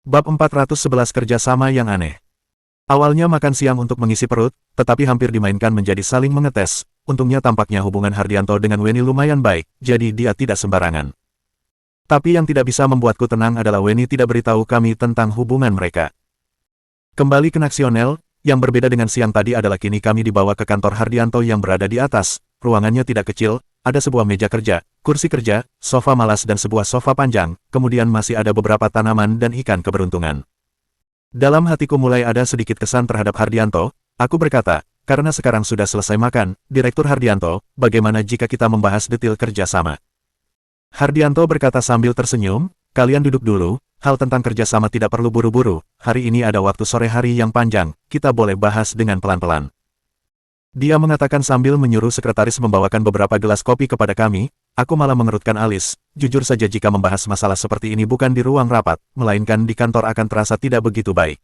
Bab 411 Kerjasama yang aneh. Awalnya makan siang untuk mengisi perut, tetapi hampir dimainkan menjadi saling mengetes. Untungnya tampaknya hubungan Hardianto dengan Weni lumayan baik, jadi dia tidak sembarangan. Tapi yang tidak bisa membuatku tenang adalah Weni tidak beritahu kami tentang hubungan mereka. Kembali ke Nasional, yang berbeda dengan siang tadi adalah kini kami dibawa ke kantor Hardianto yang berada di atas. Ruangannya tidak kecil, ada sebuah meja kerja, kursi kerja, sofa malas dan sebuah sofa panjang, kemudian masih ada beberapa tanaman dan ikan keberuntungan. Dalam hatiku mulai ada sedikit kesan terhadap Hardianto. Aku berkata, karena sekarang sudah selesai makan, Direktur Hardianto, bagaimana jika kita membahas detail kerjasama? Hardianto berkata sambil tersenyum, kalian duduk dulu, hal tentang kerjasama tidak perlu buru-buru, hari ini ada waktu sore hari yang panjang, kita boleh bahas dengan pelan-pelan. Dia mengatakan sambil menyuruh sekretaris membawakan beberapa gelas kopi kepada kami. Aku malah mengerutkan alis. Jujur saja jika membahas masalah seperti ini bukan di ruang rapat, melainkan di kantor akan terasa tidak begitu baik.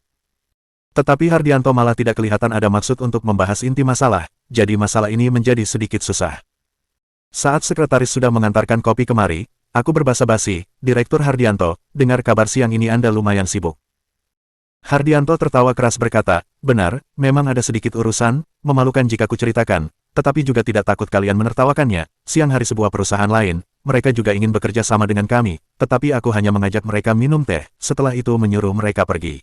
Tetapi Hardianto malah tidak kelihatan ada maksud untuk membahas inti masalah, jadi masalah ini menjadi sedikit susah. Saat sekretaris sudah mengantarkan kopi kemari, aku berbasa-basi, Direktur Hardianto, dengar kabar siang ini Anda lumayan sibuk. Hardianto tertawa keras berkata, benar, memang ada sedikit urusan, memalukan jika kuceritakan, tetapi juga tidak takut kalian menertawakannya. Siang hari sebuah perusahaan lain, mereka juga ingin bekerja sama dengan kami, tetapi aku hanya mengajak mereka minum teh, setelah itu menyuruh mereka pergi.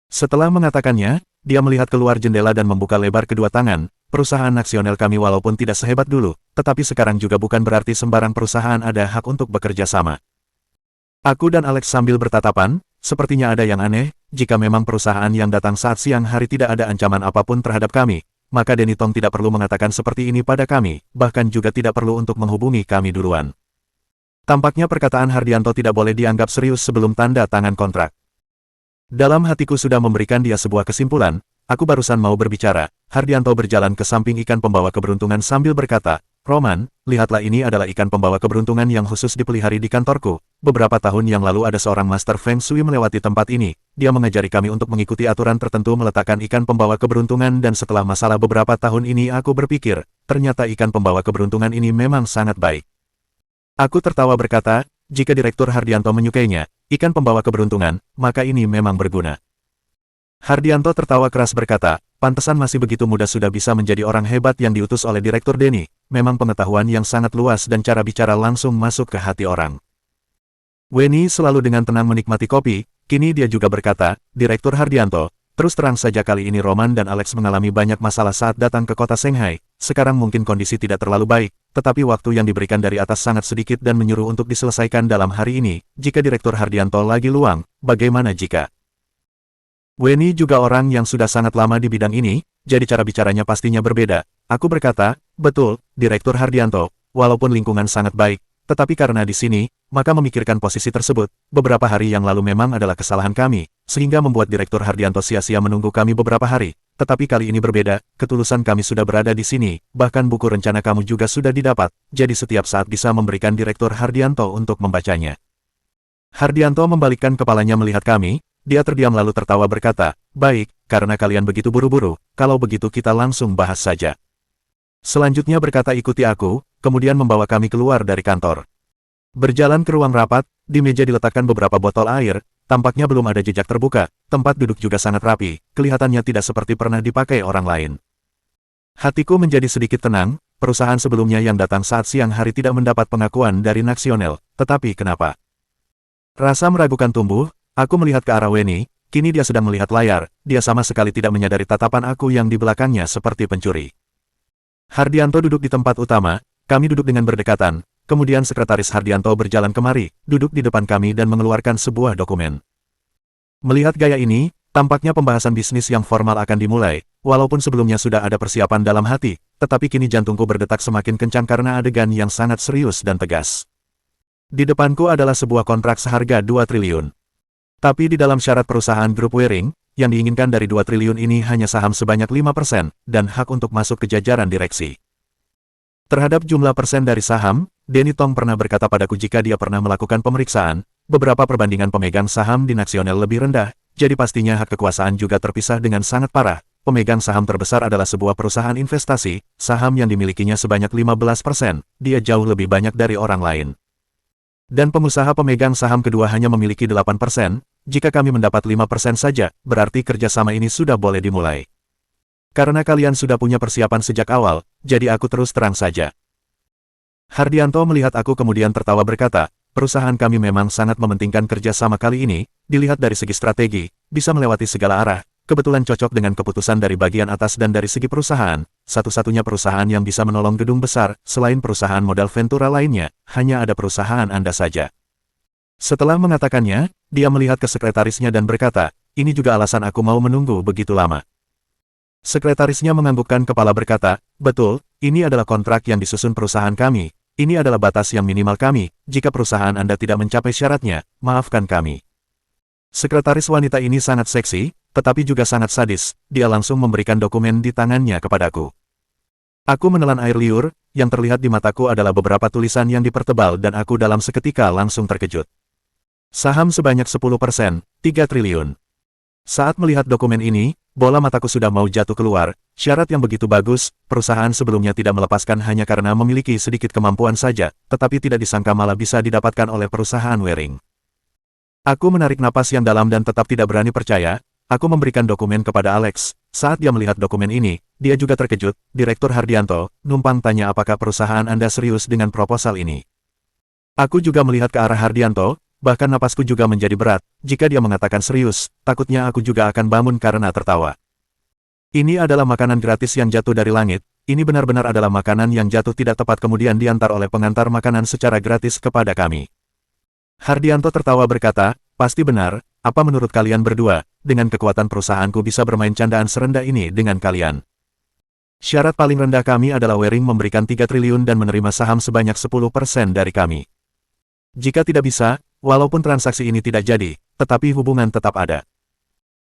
Setelah mengatakannya, dia melihat keluar jendela dan membuka lebar kedua tangan. Perusahaan nasional kami walaupun tidak sehebat dulu, tetapi sekarang juga bukan berarti sembarang perusahaan ada hak untuk bekerja sama. Aku dan Alex sambil bertatapan, sepertinya ada yang aneh, jika memang perusahaan yang datang saat siang hari tidak ada ancaman apapun terhadap kami, maka Denny Tong tidak perlu mengatakan seperti ini pada kami, bahkan juga tidak perlu untuk menghubungi kami duluan. Tampaknya perkataan Hardianto tidak boleh dianggap serius sebelum tanda tangan kontrak. Dalam hatiku sudah memberikan dia sebuah kesimpulan, aku barusan mau berbicara, Hardianto berjalan ke samping ikan pembawa keberuntungan sambil berkata, Roman, lihatlah ini adalah ikan pembawa keberuntungan yang khusus dipelihara di kantorku. Beberapa tahun yang lalu ada seorang master Feng Shui melewati tempat ini. Dia mengajari kami untuk mengikuti aturan tertentu meletakkan ikan pembawa keberuntungan dan setelah masalah beberapa tahun ini aku berpikir, ternyata ikan pembawa keberuntungan ini memang sangat baik. Aku tertawa berkata, jika Direktur Hardianto menyukainya, ikan pembawa keberuntungan, maka ini memang berguna. Hardianto tertawa keras berkata, pantesan masih begitu muda sudah bisa menjadi orang hebat yang diutus oleh Direktur Denny. Memang pengetahuan yang sangat luas dan cara bicara langsung masuk ke hati orang. Weni selalu dengan tenang menikmati kopi, kini dia juga berkata, Direktur Hardianto, terus terang saja kali ini Roman dan Alex mengalami banyak masalah saat datang ke kota Shanghai. Sekarang mungkin kondisi tidak terlalu baik, tetapi waktu yang diberikan dari atas sangat sedikit dan menyuruh untuk diselesaikan dalam hari ini. Jika Direktur Hardianto lagi luang, bagaimana jika? Weni juga orang yang sudah sangat lama di bidang ini, jadi cara bicaranya pastinya berbeda. Aku berkata, betul, Direktur Hardianto, walaupun lingkungan sangat baik, tetapi karena di sini, maka memikirkan posisi tersebut, beberapa hari yang lalu memang adalah kesalahan kami, sehingga membuat Direktur Hardianto sia-sia menunggu kami beberapa hari. Tetapi kali ini berbeda, ketulusan kami sudah berada di sini, bahkan buku rencana kamu juga sudah didapat, jadi setiap saat bisa memberikan Direktur Hardianto untuk membacanya. Hardianto membalikkan kepalanya melihat kami, dia terdiam lalu tertawa berkata, baik, karena kalian begitu buru-buru, kalau begitu kita langsung bahas saja. Selanjutnya berkata ikuti aku, kemudian membawa kami keluar dari kantor. Berjalan ke ruang rapat, di meja diletakkan beberapa botol air, tampaknya belum ada jejak terbuka, tempat duduk juga sangat rapi, kelihatannya tidak seperti pernah dipakai orang lain. Hatiku menjadi sedikit tenang, perusahaan sebelumnya yang datang saat siang hari tidak mendapat pengakuan dari Nasional, tetapi kenapa? Rasa meragukan tumbuh, aku melihat ke arah Weni, kini dia sedang melihat layar, dia sama sekali tidak menyadari tatapan aku yang di belakangnya seperti pencuri. Hardianto duduk di tempat utama, kami duduk dengan berdekatan, kemudian sekretaris Hardianto berjalan kemari, duduk di depan kami dan mengeluarkan sebuah dokumen. Melihat gaya ini, tampaknya pembahasan bisnis yang formal akan dimulai, walaupun sebelumnya sudah ada persiapan dalam hati, tetapi kini jantungku berdetak semakin kencang karena adegan yang sangat serius dan tegas. Di depanku adalah sebuah kontrak seharga 2 triliun. Tapi di dalam syarat perusahaan grup Waring, yang diinginkan dari 2 triliun ini hanya saham sebanyak 5%, dan hak untuk masuk ke jajaran direksi. Terhadap jumlah persen dari saham, Denny Tong pernah berkata padaku jika dia pernah melakukan pemeriksaan, beberapa perbandingan pemegang saham di Nasional lebih rendah, jadi pastinya hak kekuasaan juga terpisah dengan sangat parah. Pemegang saham terbesar adalah sebuah perusahaan investasi, saham yang dimilikinya sebanyak 15%, dia jauh lebih banyak dari orang lain. Dan pengusaha pemegang saham kedua hanya memiliki 8%, jika kami mendapat 5% saja, berarti kerjasama ini sudah boleh dimulai. Karena kalian sudah punya persiapan sejak awal, jadi aku terus terang saja. Hardianto melihat aku kemudian tertawa berkata, perusahaan kami memang sangat mementingkan kerjasama kali ini, dilihat dari segi strategi, bisa melewati segala arah, kebetulan cocok dengan keputusan dari bagian atas dan dari segi perusahaan, satu-satunya perusahaan yang bisa menolong gedung besar, selain perusahaan modal Ventura lainnya, hanya ada perusahaan Anda saja. Setelah mengatakannya, dia melihat ke sekretarisnya dan berkata, ini juga alasan aku mau menunggu begitu lama. Sekretarisnya menganggukkan kepala berkata, betul, ini adalah kontrak yang disusun perusahaan kami, ini adalah batas yang minimal kami, jika perusahaan Anda tidak mencapai syaratnya, maafkan kami. Sekretaris wanita ini sangat seksi, tetapi juga sangat sadis, dia langsung memberikan dokumen di tangannya kepadaku. Aku menelan air liur, yang terlihat di mataku adalah beberapa tulisan yang dipertebal dan aku dalam seketika langsung terkejut. Saham sebanyak 10%, 3 triliun. Saat melihat dokumen ini, bola mataku sudah mau jatuh keluar, syarat yang begitu bagus, perusahaan sebelumnya tidak melepaskan hanya karena memiliki sedikit kemampuan saja, tetapi tidak disangka malah bisa didapatkan oleh perusahaan Waring. Aku menarik napas yang dalam dan tetap tidak berani percaya. Aku memberikan dokumen kepada Alex. Saat dia melihat dokumen ini, dia juga terkejut. Direktur Hardianto, numpang tanya apakah perusahaan Anda serius dengan proposal ini. Aku juga melihat ke arah Hardianto, bahkan napasku juga menjadi berat. Jika dia mengatakan serius, takutnya aku juga akan bangun karena tertawa. Ini adalah makanan gratis yang jatuh dari langit. Ini benar-benar adalah makanan yang jatuh tidak tepat kemudian diantar oleh pengantar makanan secara gratis kepada kami. Hardianto tertawa berkata, pasti benar, apa menurut kalian berdua, dengan kekuatan perusahaanku bisa bermain candaan serendah ini dengan kalian. Syarat paling rendah kami adalah Waring memberikan 3 triliun dan menerima saham sebanyak 10% dari kami. Jika tidak bisa, walaupun transaksi ini tidak jadi, tetapi hubungan tetap ada.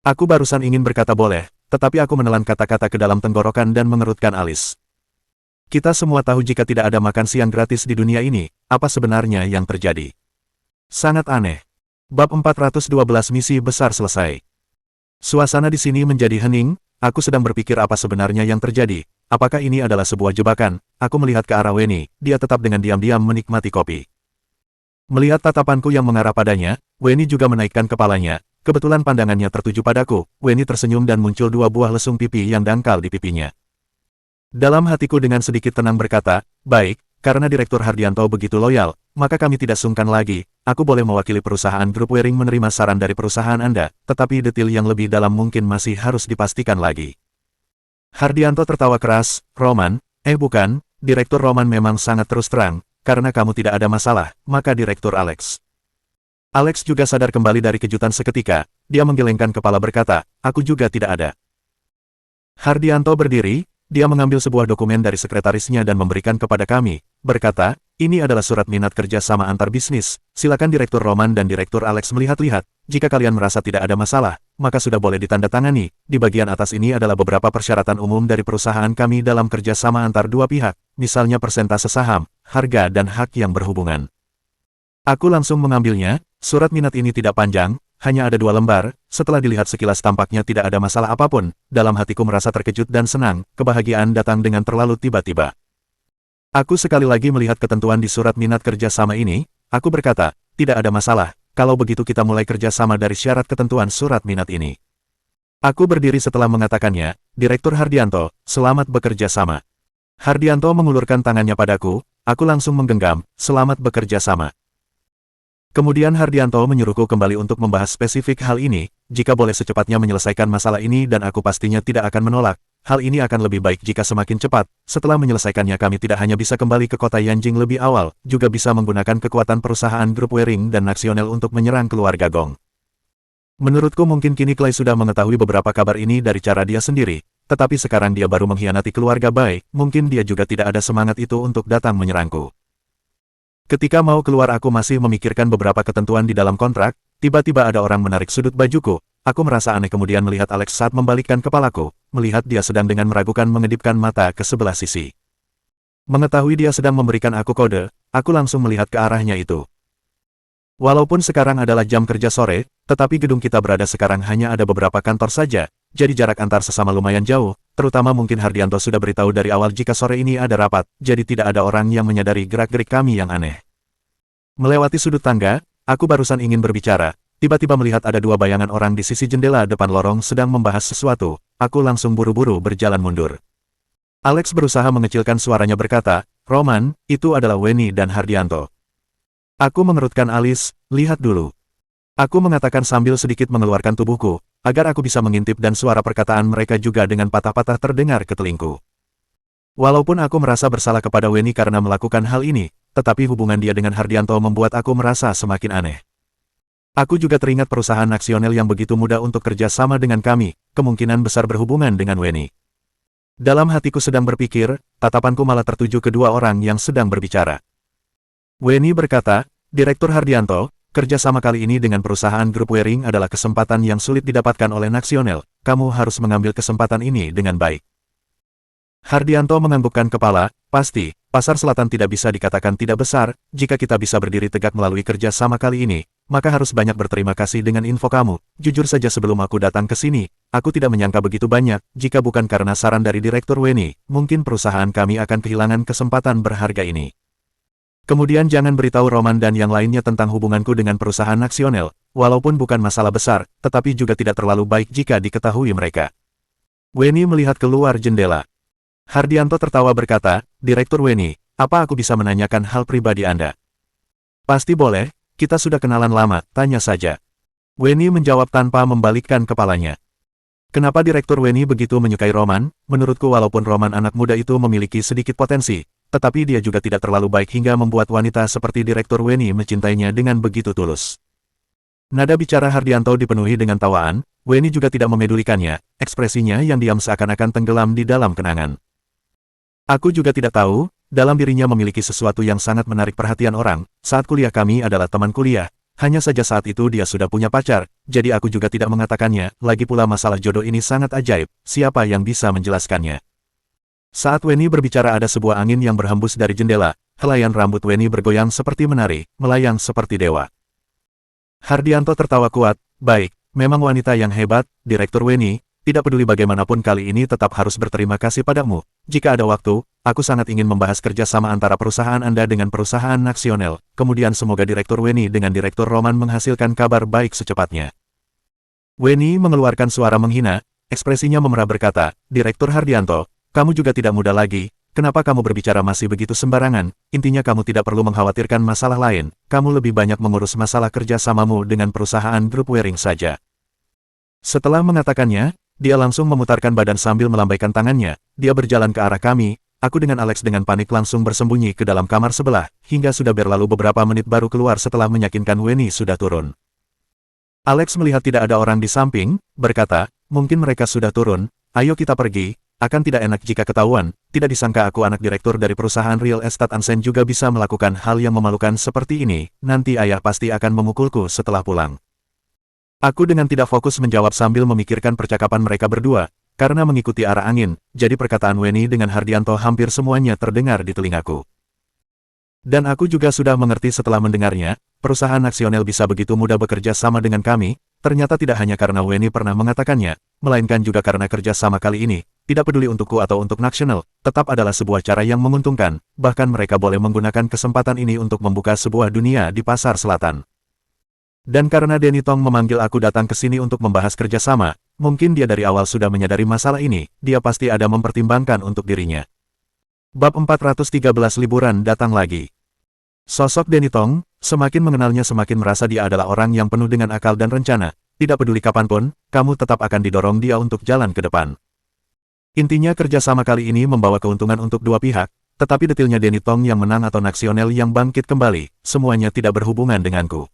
Aku barusan ingin berkata boleh, tetapi aku menelan kata-kata ke dalam tenggorokan dan mengerutkan alis. Kita semua tahu jika tidak ada makan siang gratis di dunia ini, apa sebenarnya yang terjadi. Sangat aneh. Bab 412 misi besar selesai. Suasana di sini menjadi hening, aku sedang berpikir apa sebenarnya yang terjadi, apakah ini adalah sebuah jebakan, aku melihat ke arah Weni, dia tetap dengan diam-diam menikmati kopi. Melihat tatapanku yang mengarah padanya, Weni juga menaikkan kepalanya, kebetulan pandangannya tertuju padaku, Weni tersenyum dan muncul 2 buah lesung pipi yang dangkal di pipinya. Dalam hatiku dengan sedikit tenang berkata, baik, karena Direktur Hardianto begitu loyal, maka kami tidak sungkan lagi, aku boleh mewakili perusahaan grup Waring menerima saran dari perusahaan Anda, tetapi detail yang lebih dalam mungkin masih harus dipastikan lagi. Hardianto tertawa keras, Roman, bukan, Direktur Roman memang sangat terus terang, karena kamu tidak ada masalah, maka Direktur Alex. Alex juga sadar kembali dari kejutan seketika, dia menggelengkan kepala berkata, aku juga tidak ada. Hardianto berdiri, dia mengambil sebuah dokumen dari sekretarisnya dan memberikan kepada kami, berkata, ini adalah surat minat kerja sama antar bisnis, silakan Direktur Roman dan Direktur Alex melihat-lihat, jika kalian merasa tidak ada masalah, maka sudah boleh ditandatangani, di bagian atas ini adalah beberapa persyaratan umum dari perusahaan kami dalam kerja sama antar dua pihak, misalnya persentase saham, harga dan hak yang berhubungan. Aku langsung mengambilnya, surat minat ini tidak panjang, hanya ada 2 lembar, setelah dilihat sekilas tampaknya tidak ada masalah apapun, dalam hatiku merasa terkejut dan senang, kebahagiaan datang dengan terlalu tiba-tiba. Aku sekali lagi melihat ketentuan di surat minat kerja sama ini, aku berkata, tidak ada masalah, kalau begitu kita mulai kerja sama dari syarat ketentuan surat minat ini. Aku berdiri setelah mengatakannya, Direktur Hardianto, selamat bekerja sama. Hardianto mengulurkan tangannya padaku, aku langsung menggenggam, selamat bekerja sama. Kemudian Hardianto menyuruhku kembali untuk membahas spesifik hal ini, jika boleh secepatnya menyelesaikan masalah ini dan aku pastinya tidak akan menolak. Hal ini akan lebih baik jika semakin cepat, setelah menyelesaikannya kami tidak hanya bisa kembali ke kota Yanjing lebih awal, juga bisa menggunakan kekuatan perusahaan grup Waring dan Nasional untuk menyerang keluarga Gong. Menurutku mungkin kini Clay sudah mengetahui beberapa kabar ini dari cara dia sendiri, tetapi sekarang dia baru mengkhianati keluarga Bai, mungkin dia juga tidak ada semangat itu untuk datang menyerangku. Ketika mau keluar aku masih memikirkan beberapa ketentuan di dalam kontrak, tiba-tiba ada orang menarik sudut bajuku, aku merasa aneh kemudian melihat Alex saat membalikkan kepalaku, melihat dia sedang dengan meragukan mengedipkan mata ke sebelah sisi. Mengetahui dia sedang memberikan aku kode, aku langsung melihat ke arahnya itu. Walaupun sekarang adalah jam kerja sore, tetapi gedung kita berada sekarang hanya ada beberapa kantor saja, jadi jarak antar sesama lumayan jauh, terutama mungkin Hardianto sudah beritahu dari awal jika sore ini ada rapat, jadi tidak ada orang yang menyadari gerak-gerik kami yang aneh. Melewati sudut tangga, aku barusan ingin berbicara, Tiba-tiba melihat ada dua bayangan orang di sisi jendela depan lorong sedang membahas sesuatu, aku langsung buru-buru berjalan mundur. Alex berusaha mengecilkan suaranya berkata, "Roman, itu adalah Wenny dan Hardianto." Aku mengerutkan alis, "Lihat dulu." Aku mengatakan sambil sedikit mengeluarkan tubuhku, agar aku bisa mengintip dan suara perkataan mereka juga dengan patah-patah terdengar ke telingku. Walaupun aku merasa bersalah kepada Wenny karena melakukan hal ini, tetapi hubungan dia dengan Hardianto membuat aku merasa semakin aneh. Aku juga teringat perusahaan Nasional yang begitu mudah untuk kerja sama dengan kami, kemungkinan besar berhubungan dengan Wenny. Dalam hatiku sedang berpikir, tatapanku malah tertuju kedua orang yang sedang berbicara. Wenny berkata, "Direktur Hardianto, kerjasama kali ini dengan perusahaan grup Waring adalah kesempatan yang sulit didapatkan oleh Nasional. Kamu harus mengambil kesempatan ini dengan baik." Hardianto menganggukkan kepala, "Pasti, Pasar Selatan tidak bisa dikatakan tidak besar. Jika kita bisa berdiri tegak melalui kerjasama kali ini, maka harus banyak berterima kasih dengan info kamu. Jujur saja sebelum aku datang ke sini, aku tidak menyangka begitu banyak. Jika bukan karena saran dari Direktur Wenny, mungkin perusahaan kami akan kehilangan kesempatan berharga ini. Kemudian jangan beritahu Roman dan yang lainnya tentang hubunganku dengan perusahaan Nasional, walaupun bukan masalah besar, tetapi juga tidak terlalu baik jika diketahui mereka." Wenny melihat keluar jendela. Hardianto tertawa berkata, "Direktur Wenny, apa aku bisa menanyakan hal pribadi Anda?" "Pasti boleh, kita sudah kenalan lama, tanya saja." Wenny menjawab tanpa membalikkan kepalanya. Kenapa Direktur Wenny begitu menyukai Roman? Menurutku walaupun Roman anak muda itu memiliki sedikit potensi, tetapi dia juga tidak terlalu baik hingga membuat wanita seperti Direktur Wenny mencintainya dengan begitu tulus. Nada bicara Hardianto dipenuhi dengan tawaan, Wenny juga tidak memedulikannya, ekspresinya yang diam seakan-akan tenggelam di dalam kenangan. Aku juga tidak tahu, dalam dirinya memiliki sesuatu yang sangat menarik perhatian orang. Saat kuliah kami adalah teman kuliah, hanya saja saat itu dia sudah punya pacar, jadi aku juga tidak mengatakannya. Lagi pula masalah jodoh ini sangat ajaib, siapa yang bisa menjelaskannya? Saat Wenny berbicara ada sebuah angin yang berhembus dari jendela, helaian rambut Wenny bergoyang seperti menari, melayang seperti dewa. Hardianto tertawa kuat, "Baik, memang wanita yang hebat, Direktur Wenny. Tidak peduli bagaimanapun kali ini tetap harus berterima kasih padamu. Jika ada waktu, aku sangat ingin membahas kerjasama antara perusahaan Anda dengan perusahaan Nasional. Kemudian semoga Direktur Wenny dengan Direktur Roman menghasilkan kabar baik secepatnya." Wenny mengeluarkan suara menghina, ekspresinya memerah berkata, "Direktur Hardianto, kamu juga tidak muda lagi. Kenapa kamu berbicara masih begitu sembarangan? Intinya kamu tidak perlu mengkhawatirkan masalah lain. Kamu lebih banyak mengurus masalah kerjasamamu dengan perusahaan grup Waring saja." Setelah mengatakannya, dia langsung memutarkan badan sambil melambaikan tangannya. Dia berjalan ke arah kami. Aku dengan Alex dengan panik langsung bersembunyi ke dalam kamar sebelah, hingga sudah berlalu beberapa menit baru keluar setelah meyakinkan Wenny sudah turun. Alex melihat tidak ada orang di samping, berkata, "Mungkin mereka sudah turun, ayo kita pergi. Akan tidak enak jika ketahuan. Tidak disangka aku anak direktur dari perusahaan real estate Ansen juga bisa melakukan hal yang memalukan seperti ini. Nanti ayah pasti akan memukulku setelah pulang." Aku dengan tidak fokus menjawab sambil memikirkan percakapan mereka berdua, karena mengikuti arah angin, jadi perkataan Wenny dengan Hardianto hampir semuanya terdengar di telingaku. Dan aku juga sudah mengerti setelah mendengarnya, perusahaan Nasional bisa begitu mudah bekerja sama dengan kami, ternyata tidak hanya karena Wenny pernah mengatakannya, melainkan juga karena kerja sama kali ini, tidak peduli untukku atau untuk Nasional, tetap adalah sebuah cara yang menguntungkan, bahkan mereka boleh menggunakan kesempatan ini untuk membuka sebuah dunia di Pasar Selatan. Dan karena Denny Tong memanggil aku datang ke sini untuk membahas kerjasama, mungkin dia dari awal sudah menyadari masalah ini, dia pasti ada mempertimbangkan untuk dirinya. Bab 413 liburan datang lagi. Sosok Denny Tong, semakin mengenalnya semakin merasa dia adalah orang yang penuh dengan akal dan rencana, tidak peduli kapanpun, kamu tetap akan didorong dia untuk jalan ke depan. Intinya kerjasama kali ini membawa keuntungan untuk dua pihak, tetapi detailnya Denny Tong yang menang atau Nasional yang bangkit kembali, semuanya tidak berhubungan denganku.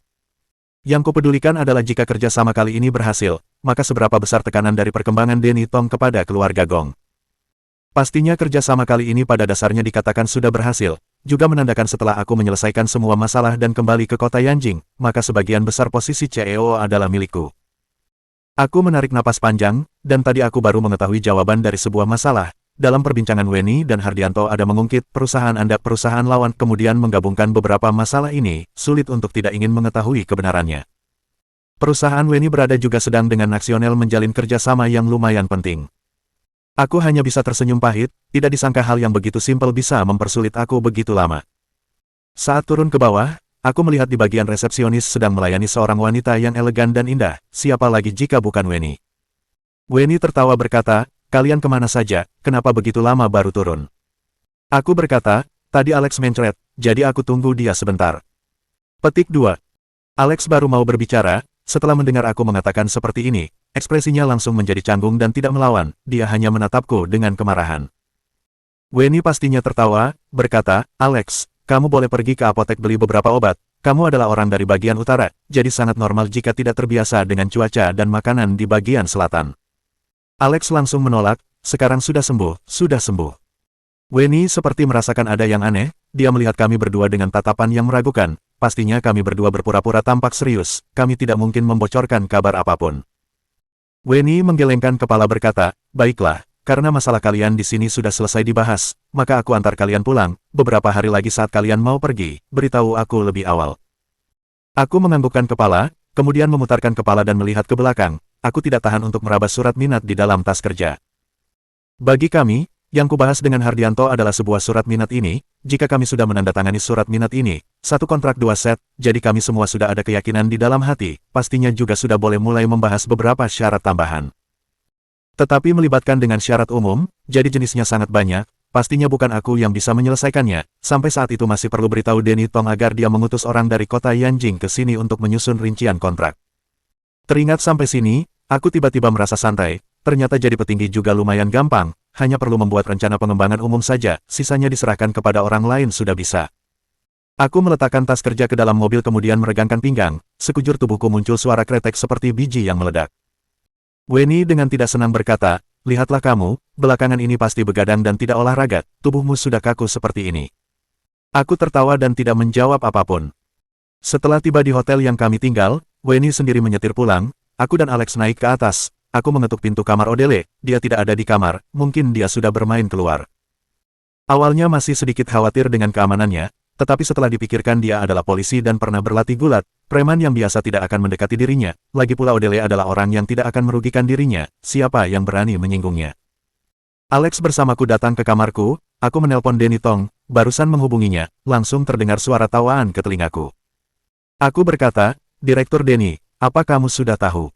Yang kupedulikan adalah jika kerjasama kali ini berhasil, maka seberapa besar tekanan dari perkembangan Denny Tong kepada keluarga Gong. Pastinya kerjasama kali ini pada dasarnya dikatakan sudah berhasil, juga menandakan setelah aku menyelesaikan semua masalah dan kembali ke kota Yanjing, maka sebagian besar posisi CEO adalah milikku. Aku menarik napas panjang, dan tadi aku baru mengetahui jawaban dari sebuah masalah. Dalam perbincangan Wenny dan Hardianto ada mengungkit perusahaan Anda perusahaan lawan kemudian menggabungkan beberapa masalah ini, sulit untuk tidak ingin mengetahui kebenarannya. Perusahaan Wenny berada juga sedang dengan Nasional menjalin kerjasama yang lumayan penting. Aku hanya bisa tersenyum pahit, tidak disangka hal yang begitu simpel bisa mempersulit aku begitu lama. Saat turun ke bawah, aku melihat di bagian resepsionis sedang melayani seorang wanita yang elegan dan indah, siapa lagi jika bukan Weni. Weni tertawa berkata, kalian kemana saja, kenapa begitu lama baru turun? Aku berkata, tadi Alex mencret, jadi aku tunggu dia sebentar. Petik 2. Alex baru mau berbicara, setelah mendengar aku mengatakan seperti ini, ekspresinya langsung menjadi canggung dan tidak melawan, dia hanya menatapku dengan kemarahan. Weni pastinya tertawa, berkata, Alex, kamu boleh pergi ke apotek beli beberapa obat, kamu adalah orang dari bagian utara, jadi sangat normal jika tidak terbiasa dengan cuaca dan makanan di bagian selatan. Alex langsung menolak, sekarang sudah sembuh, sudah sembuh. Weni seperti merasakan ada yang aneh, dia melihat kami berdua dengan tatapan yang meragukan, pastinya kami berdua berpura-pura tampak serius, kami tidak mungkin membocorkan kabar apapun. Weni menggelengkan kepala berkata, baiklah. Karena masalah kalian di sini sudah selesai dibahas, maka aku antar kalian pulang, beberapa hari lagi saat kalian mau pergi, beritahu aku lebih awal. Aku menganggukkan kepala, kemudian memutarkan kepala dan melihat ke belakang, aku tidak tahan untuk meraba surat minat di dalam tas kerja. Bagi kami, yang kubahas dengan Hardianto adalah sebuah surat minat ini, jika kami sudah menandatangani surat minat ini, satu kontrak 2 set, jadi kami semua sudah ada keyakinan di dalam hati, pastinya juga sudah boleh mulai membahas beberapa syarat tambahan. Tetapi melibatkan dengan syarat umum, jadi jenisnya sangat banyak, pastinya bukan aku yang bisa menyelesaikannya, sampai saat itu masih perlu beritahu Denny Tong agar dia mengutus orang dari kota Yanjing ke sini untuk menyusun rincian kontrak. Teringat sampai sini, aku tiba-tiba merasa santai, ternyata jadi petinggi juga lumayan gampang, hanya perlu membuat rencana pengembangan umum saja, sisanya diserahkan kepada orang lain sudah bisa. Aku meletakkan tas kerja ke dalam mobil kemudian meregangkan pinggang, sekujur tubuhku muncul suara kretek seperti biji yang meledak. Weni dengan tidak senang berkata, lihatlah kamu, belakangan ini pasti begadang dan tidak olahraga, tubuhmu sudah kaku seperti ini. Aku tertawa dan tidak menjawab apapun. Setelah tiba di hotel yang kami tinggal, Weni sendiri menyetir pulang, aku dan Alex naik ke atas, aku mengetuk pintu kamar Odele, dia tidak ada di kamar, mungkin dia sudah bermain keluar. Awalnya masih sedikit khawatir dengan keamanannya, tetapi setelah dipikirkan dia adalah polisi dan pernah berlatih gulat, preman yang biasa tidak akan mendekati dirinya, lagi pula Odele adalah orang yang tidak akan merugikan dirinya, siapa yang berani menyinggungnya. Alex bersamaku datang ke kamarku, aku menelpon Denny Tong, barusan menghubunginya, langsung terdengar suara tawaan ke telingaku. Aku berkata, Direktur Denny, apa kamu sudah tahu?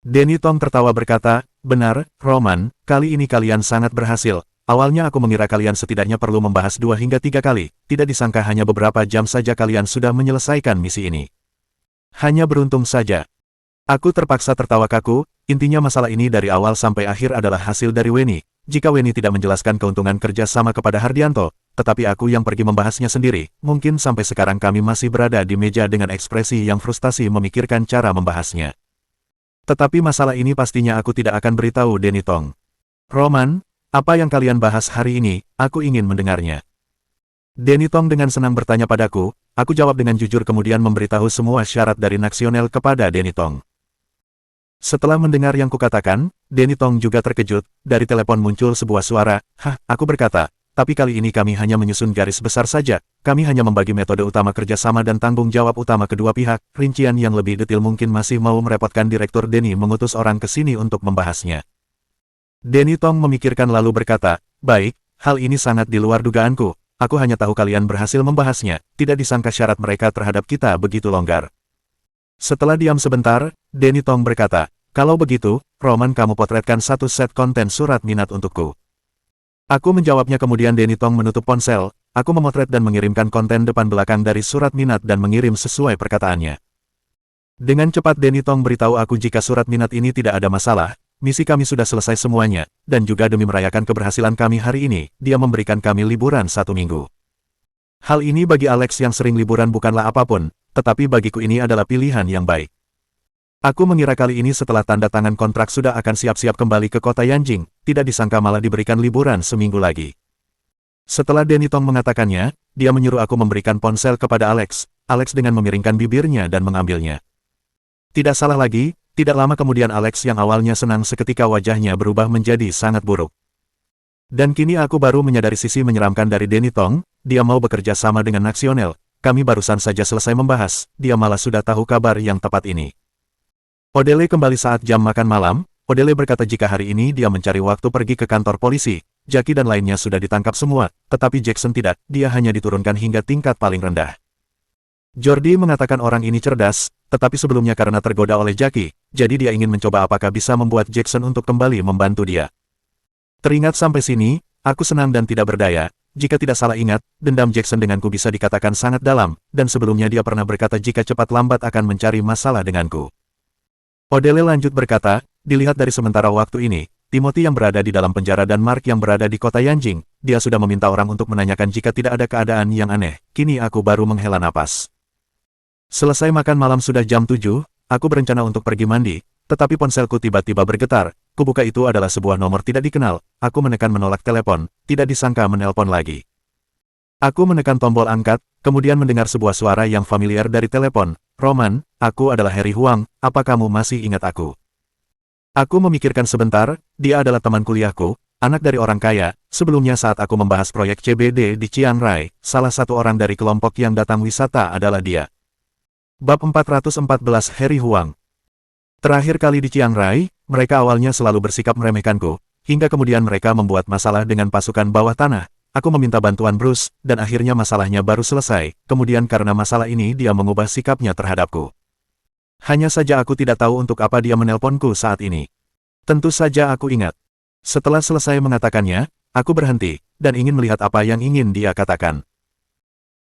Denny Tong tertawa berkata, benar, Roman, kali ini kalian sangat berhasil. Awalnya aku mengira kalian setidaknya perlu membahas 2 hingga 3 kali, tidak disangka hanya beberapa jam saja kalian sudah menyelesaikan misi ini. Hanya beruntung saja. Aku terpaksa tertawa kaku, intinya masalah ini dari awal sampai akhir adalah hasil dari Weni. Jika Weni tidak menjelaskan keuntungan kerja sama kepada Hardianto, tetapi aku yang pergi membahasnya sendiri, mungkin sampai sekarang kami masih berada di meja dengan ekspresi yang frustasi memikirkan cara membahasnya. Tetapi masalah ini pastinya aku tidak akan beritahu Denny Tong. Roman, apa yang kalian bahas hari ini, aku ingin mendengarnya. Denny Tong dengan senang bertanya padaku, aku jawab dengan jujur kemudian memberitahu semua syarat dari Nasional kepada Denny Tong. Setelah mendengar yang kukatakan, Denny Tong juga terkejut, dari telepon muncul sebuah suara, aku berkata, tapi kali ini kami hanya menyusun garis besar saja, kami hanya membagi metode utama kerjasama dan tanggung jawab utama kedua pihak, rincian yang lebih detail mungkin masih mau merepotkan Direktur Denny mengutus orang ke sini untuk membahasnya. Denny Tong memikirkan lalu berkata, baik, hal ini sangat di luar dugaanku, aku hanya tahu kalian berhasil membahasnya, tidak disangka syarat mereka terhadap kita begitu longgar. Setelah diam sebentar, Denny Tong berkata, kalau begitu, Roman kamu potretkan 1 set konten surat minat untukku. Aku menjawabnya kemudian Denny Tong menutup ponsel, aku memotret dan mengirimkan konten depan belakang dari surat minat dan mengirim sesuai perkataannya. Dengan cepat Denny Tong beritahu aku jika surat minat ini tidak ada masalah, misi kami sudah selesai semuanya, dan juga demi merayakan keberhasilan kami hari ini, dia memberikan kami liburan 1 minggu. Hal ini bagi Alex yang sering liburan bukanlah apapun, tetapi bagiku ini adalah pilihan yang baik. Aku mengira kali ini setelah tanda tangan kontrak sudah akan siap-siap kembali ke kota Yanjing, tidak disangka malah diberikan liburan seminggu lagi. Setelah Denny Tong mengatakannya, dia menyuruh aku memberikan ponsel kepada Alex, Alex dengan memiringkan bibirnya dan mengambilnya. Tidak salah lagi, tidak lama kemudian Alex yang awalnya senang seketika wajahnya berubah menjadi sangat buruk. Dan kini aku baru menyadari sisi menyeramkan dari Denny Tong, dia mau bekerja sama dengan Nasional, kami barusan saja selesai membahas, dia malah sudah tahu kabar yang tepat ini. Odele kembali saat jam makan malam, Odele berkata jika hari ini dia mencari waktu pergi ke kantor polisi, Jackie dan lainnya sudah ditangkap semua, tetapi Jackson tidak, dia hanya diturunkan hingga tingkat paling rendah. Jordi mengatakan orang ini cerdas, tetapi sebelumnya karena tergoda oleh Jackie, jadi dia ingin mencoba apakah bisa membuat Jackson untuk kembali membantu dia. Teringat sampai sini, aku senang dan tidak berdaya. Jika tidak salah ingat, dendam Jackson denganku bisa dikatakan sangat dalam, dan sebelumnya dia pernah berkata jika cepat lambat akan mencari masalah denganku. Odele lanjut berkata, dilihat dari sementara waktu ini, Timothy yang berada di dalam penjara dan Mark yang berada di kota Yanjing, dia sudah meminta orang untuk menanyakan jika tidak ada keadaan yang aneh. Kini aku baru menghela napas. Selesai makan malam sudah jam 7, aku berencana untuk pergi mandi, tetapi ponselku tiba-tiba bergetar. Kubuka itu adalah sebuah nomor tidak dikenal. Aku menekan menolak telepon, tidak disangka menelpon lagi. Aku menekan tombol angkat, kemudian mendengar sebuah suara yang familiar dari telepon. Roman, aku adalah Harry Huang, apa kamu masih ingat aku? Aku memikirkan sebentar, dia adalah teman kuliahku, anak dari orang kaya. Sebelumnya saat aku membahas proyek CBD di Chiang Rai, salah satu orang dari kelompok yang datang wisata adalah dia. Bab 414 Harry Huang. Terakhir kali di Chiang Rai, mereka awalnya selalu bersikap meremehkanku, hingga kemudian mereka membuat masalah dengan pasukan bawah tanah. Aku meminta bantuan Bruce, dan akhirnya masalahnya baru selesai, kemudian karena masalah ini dia mengubah sikapnya terhadapku. Hanya saja aku tidak tahu untuk apa dia menelponku saat ini. Tentu saja aku ingat. Setelah selesai mengatakannya, aku berhenti, dan ingin melihat apa yang ingin dia katakan.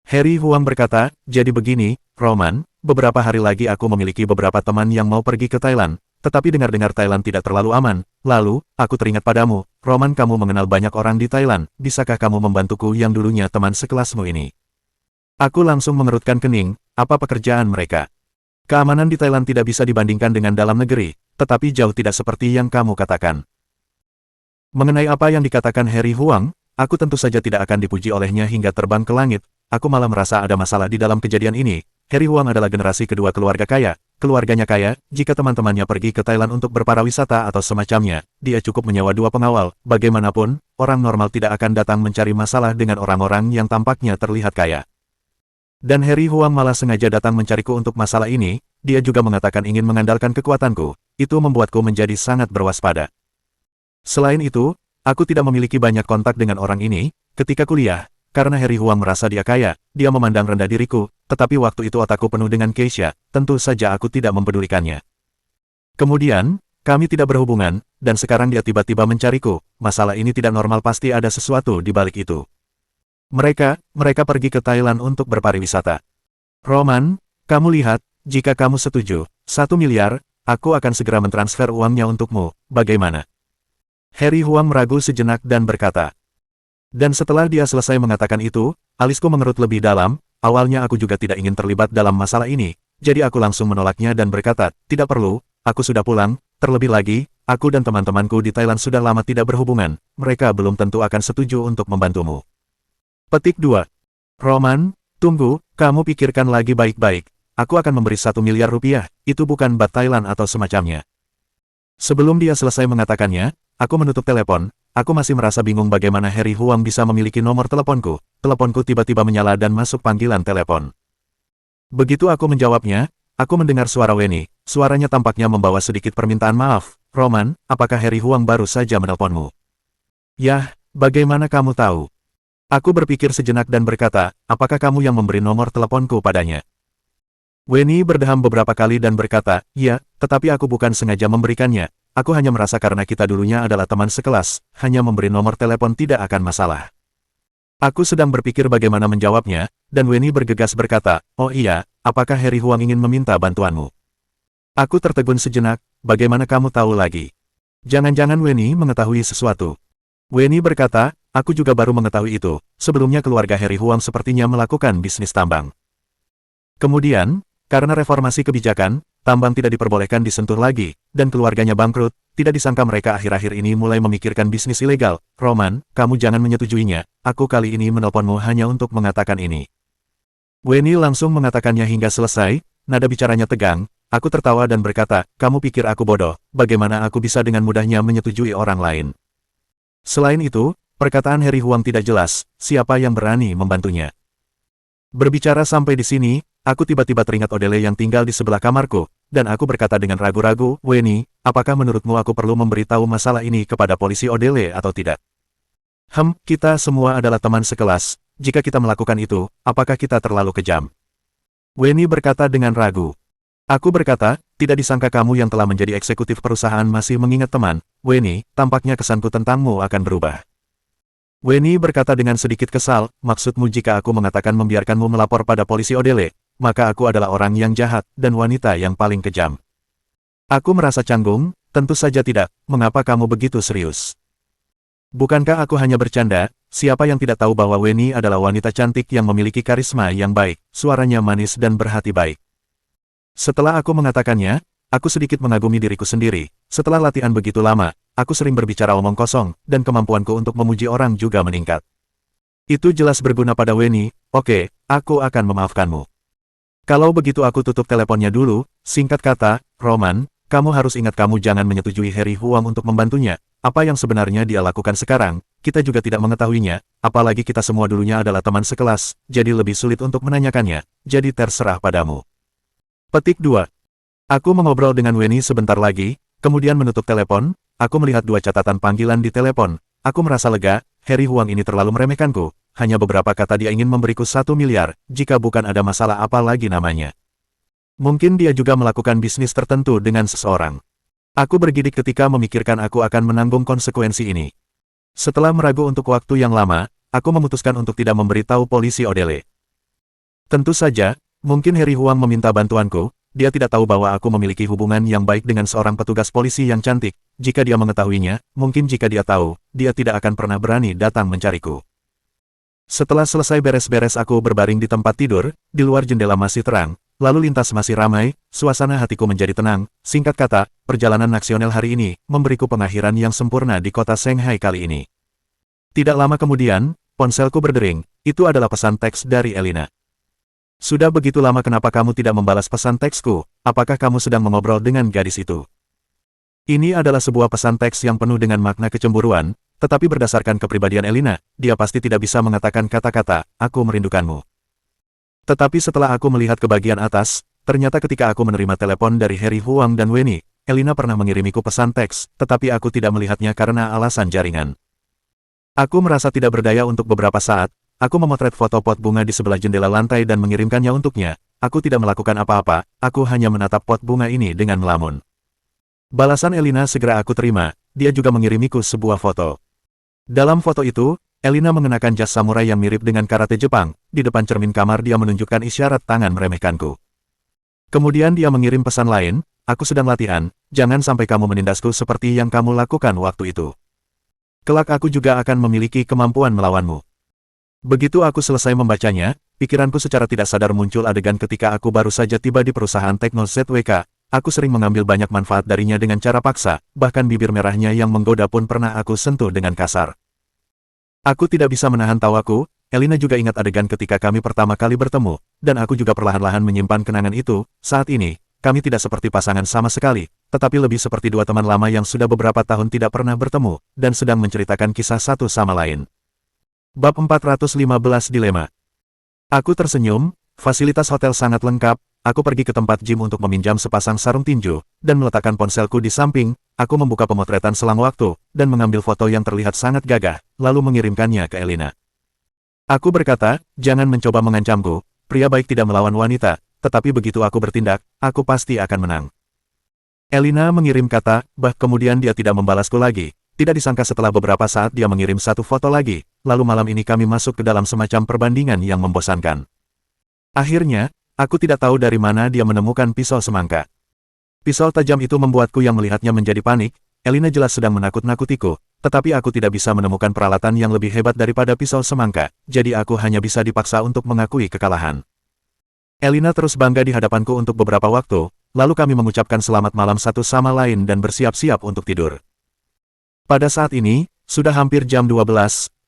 Harry Huang berkata, jadi begini, Roman, beberapa hari lagi aku memiliki beberapa teman yang mau pergi ke Thailand, tetapi dengar-dengar Thailand tidak terlalu aman. Lalu, aku teringat padamu, Roman, kamu mengenal banyak orang di Thailand, bisakah kamu membantuku yang dulunya teman sekelasmu ini? Aku langsung mengerutkan kening, apa pekerjaan mereka? Keamanan di Thailand tidak bisa dibandingkan dengan dalam negeri, tetapi jauh tidak seperti yang kamu katakan. Mengenai apa yang dikatakan Harry Huang, aku tentu saja tidak akan dipuji olehnya hingga terbang ke langit. Aku malah merasa ada masalah di dalam kejadian ini. Harry Huang adalah generasi kedua keluarga kaya. Keluarganya kaya, jika teman-temannya pergi ke Thailand untuk berparawisata atau semacamnya, dia cukup menyewa 2 pengawal. Bagaimanapun, orang normal tidak akan datang mencari masalah dengan orang-orang yang tampaknya terlihat kaya. Dan Harry Huang malah sengaja datang mencariku untuk masalah ini. Dia juga mengatakan ingin mengandalkan kekuatanku. Itu membuatku menjadi sangat berwaspada. Selain itu, aku tidak memiliki banyak kontak dengan orang ini. Ketika kuliah, karena Harry Huang merasa dia kaya, dia memandang rendah diriku, tetapi waktu itu otakku penuh dengan Keisha, tentu saja aku tidak mempedulikannya. Kemudian, kami tidak berhubungan, dan sekarang dia tiba-tiba mencariku. Masalah ini tidak normal, pasti ada sesuatu di balik itu. Mereka pergi ke Thailand untuk berpariwisata. Roman, kamu lihat, jika kamu setuju, 1 miliar, aku akan segera mentransfer uangnya untukmu, bagaimana? Harry Huang meragu sejenak dan berkata. Dan setelah dia selesai mengatakan itu, alisku mengerut lebih dalam. Awalnya aku juga tidak ingin terlibat dalam masalah ini, jadi aku langsung menolaknya dan berkata, tidak perlu, aku sudah pulang, terlebih lagi, aku dan teman-temanku di Thailand sudah lama tidak berhubungan, mereka belum tentu akan setuju untuk membantumu. Petik 2. Roman, tunggu, kamu pikirkan lagi baik-baik, aku akan memberi 1 miliar rupiah, itu bukan baht Thailand atau semacamnya. Sebelum dia selesai mengatakannya, aku menutup telepon. Aku masih merasa bingung bagaimana Harry Huang bisa memiliki nomor teleponku. Teleponku tiba-tiba menyala dan masuk panggilan telepon. Begitu aku menjawabnya, aku mendengar suara Weni. Suaranya tampaknya membawa sedikit permintaan maaf. Roman, apakah Harry Huang baru saja menelponmu? Yah, bagaimana kamu tahu? Aku berpikir sejenak dan berkata, apakah kamu yang memberi nomor teleponku padanya? Weni berdeham beberapa kali dan berkata, ya, tetapi aku bukan sengaja memberikannya. Aku hanya merasa karena kita dulunya adalah teman sekelas, hanya memberi nomor telepon tidak akan masalah. Aku sedang berpikir bagaimana menjawabnya, dan Weni bergegas berkata, oh iya, apakah Harry Huang ingin meminta bantuanmu? Aku tertegun sejenak, bagaimana kamu tahu lagi? Jangan-jangan Weni mengetahui sesuatu. Weni berkata, aku juga baru mengetahui itu, sebelumnya keluarga Harry Huang sepertinya melakukan bisnis tambang. Kemudian, karena reformasi kebijakan, tambang tidak diperbolehkan disentuh lagi, dan keluarganya bangkrut, tidak disangka mereka akhir-akhir ini mulai memikirkan bisnis ilegal. Roman, kamu jangan menyetujuinya, aku kali ini menelponmu hanya untuk mengatakan ini. Weni langsung mengatakannya hingga selesai, nada bicaranya tegang, aku tertawa dan berkata, kamu pikir aku bodoh, bagaimana aku bisa dengan mudahnya menyetujui orang lain? Selain itu, perkataan Harry Huang tidak jelas, siapa yang berani membantunya? Berbicara sampai di sini, aku tiba-tiba teringat Odele yang tinggal di sebelah kamarku, dan aku berkata dengan ragu-ragu, Weni, apakah menurutmu aku perlu memberitahu masalah ini kepada polisi Odele atau tidak? Kita semua adalah teman sekelas, jika kita melakukan itu, apakah kita terlalu kejam? Weni berkata dengan ragu. Aku berkata, tidak disangka kamu yang telah menjadi eksekutif perusahaan masih mengingat teman. Weni, tampaknya kesanku tentangmu akan berubah. Weni berkata dengan sedikit kesal, maksudmu jika aku mengatakan membiarkanmu melapor pada polisi Odele, maka aku adalah orang yang jahat dan wanita yang paling kejam. Aku merasa canggung, tentu saja tidak, mengapa kamu begitu serius? Bukankah aku hanya bercanda, siapa yang tidak tahu bahwa Weni adalah wanita cantik yang memiliki karisma yang baik, suaranya manis dan berhati baik. Setelah aku mengatakannya, aku sedikit mengagumi diriku sendiri. Setelah latihan begitu lama, aku sering berbicara omong kosong, dan kemampuanku untuk memuji orang juga meningkat. Itu jelas berguna pada Weni. Oke, aku akan memaafkanmu. Kalau begitu aku tutup teleponnya dulu. Singkat kata, Roman, kamu harus ingat kamu jangan menyetujui Harry Huang untuk membantunya. Apa yang sebenarnya dia lakukan sekarang, kita juga tidak mengetahuinya, apalagi kita semua dulunya adalah teman sekelas, jadi lebih sulit untuk menanyakannya, jadi terserah padamu. Petik 2. Aku mengobrol dengan Weni sebentar lagi, kemudian menutup telepon. Aku melihat 2 catatan panggilan di telepon. Aku merasa lega, Harry Huang ini terlalu meremehkanku, hanya beberapa kata dia ingin memberiku 1 miliar, jika bukan ada masalah apa lagi namanya. Mungkin dia juga melakukan bisnis tertentu dengan seseorang. Aku bergidik ketika memikirkan aku akan menanggung konsekuensi ini. Setelah meragu untuk waktu yang lama, aku memutuskan untuk tidak memberitahu polisi Odele. Tentu saja, mungkin Harry Huang meminta bantuanku, dia tidak tahu bahwa aku memiliki hubungan yang baik dengan seorang petugas polisi yang cantik. Jika dia mengetahuinya, mungkin jika dia tahu, dia tidak akan pernah berani datang mencariku. Setelah selesai beres-beres aku berbaring di tempat tidur, di luar jendela masih terang, lalu lintas masih ramai, suasana hatiku menjadi tenang. Singkat kata, perjalanan nasional hari ini, memberiku pengakhiran yang sempurna di kota Shanghai kali ini. Tidak lama kemudian, ponselku berdering, itu adalah pesan teks dari Elina. Sudah begitu lama kenapa kamu tidak membalas pesan teksku, apakah kamu sedang mengobrol dengan gadis itu? Ini adalah sebuah pesan teks yang penuh dengan makna kecemburuan, tetapi berdasarkan kepribadian Elina, dia pasti tidak bisa mengatakan kata-kata, aku merindukanmu. Tetapi setelah aku melihat ke bagian atas, ternyata ketika aku menerima telepon dari Harry Huang dan Weni, Elina pernah mengirimiku pesan teks, tetapi aku tidak melihatnya karena alasan jaringan. Aku merasa tidak berdaya untuk beberapa saat, aku memotret foto pot bunga di sebelah jendela lantai dan mengirimkannya untuknya. Aku tidak melakukan apa-apa, aku hanya menatap pot bunga ini dengan melamun. Balasan Elina segera aku terima, dia juga mengirimiku sebuah foto. Dalam foto itu, Elina mengenakan jas samurai yang mirip dengan karate Jepang. Di depan cermin kamar dia menunjukkan isyarat tangan meremehkanku. Kemudian dia mengirim pesan lain, aku sedang latihan, jangan sampai kamu menindasku seperti yang kamu lakukan waktu itu. Kelak aku juga akan memiliki kemampuan melawanmu. Begitu aku selesai membacanya, pikiranku secara tidak sadar muncul adegan ketika aku baru saja tiba di perusahaan Tekno ZWK. Aku sering mengambil banyak manfaat darinya dengan cara paksa, bahkan bibir merahnya yang menggoda pun pernah aku sentuh dengan kasar. Aku tidak bisa menahan tawaku. Elina juga ingat adegan ketika kami pertama kali bertemu, dan aku juga perlahan-lahan menyimpan kenangan itu. Saat ini, kami tidak seperti pasangan sama sekali, tetapi lebih seperti 2 teman lama yang sudah beberapa tahun tidak pernah bertemu, dan sedang menceritakan kisah satu sama lain. Bab 415 Dilema. Aku tersenyum, fasilitas hotel sangat lengkap. Aku pergi ke tempat gym untuk meminjam sepasang sarung tinju, dan meletakkan ponselku di samping. Aku membuka pemotretan selang waktu, dan mengambil foto yang terlihat sangat gagah, lalu mengirimkannya ke Elina. Aku berkata, jangan mencoba mengancamku, pria baik tidak melawan wanita, tetapi begitu aku bertindak, aku pasti akan menang. Elina mengirim kata, bah kemudian dia tidak membalasku lagi. Tidak disangka setelah beberapa saat dia mengirim satu foto lagi, lalu malam ini kami masuk ke dalam semacam perbandingan yang membosankan. Akhirnya, aku tidak tahu dari mana dia menemukan pisau semangka. Pisau tajam itu membuatku yang melihatnya menjadi panik. Elina jelas sedang menakut-nakutiku, tetapi aku tidak bisa menemukan peralatan yang lebih hebat daripada pisau semangka, jadi aku hanya bisa dipaksa untuk mengakui kekalahan. Elina terus bangga di hadapanku untuk beberapa waktu, lalu kami mengucapkan selamat malam satu sama lain dan bersiap-siap untuk tidur. Pada saat ini, sudah hampir jam 12,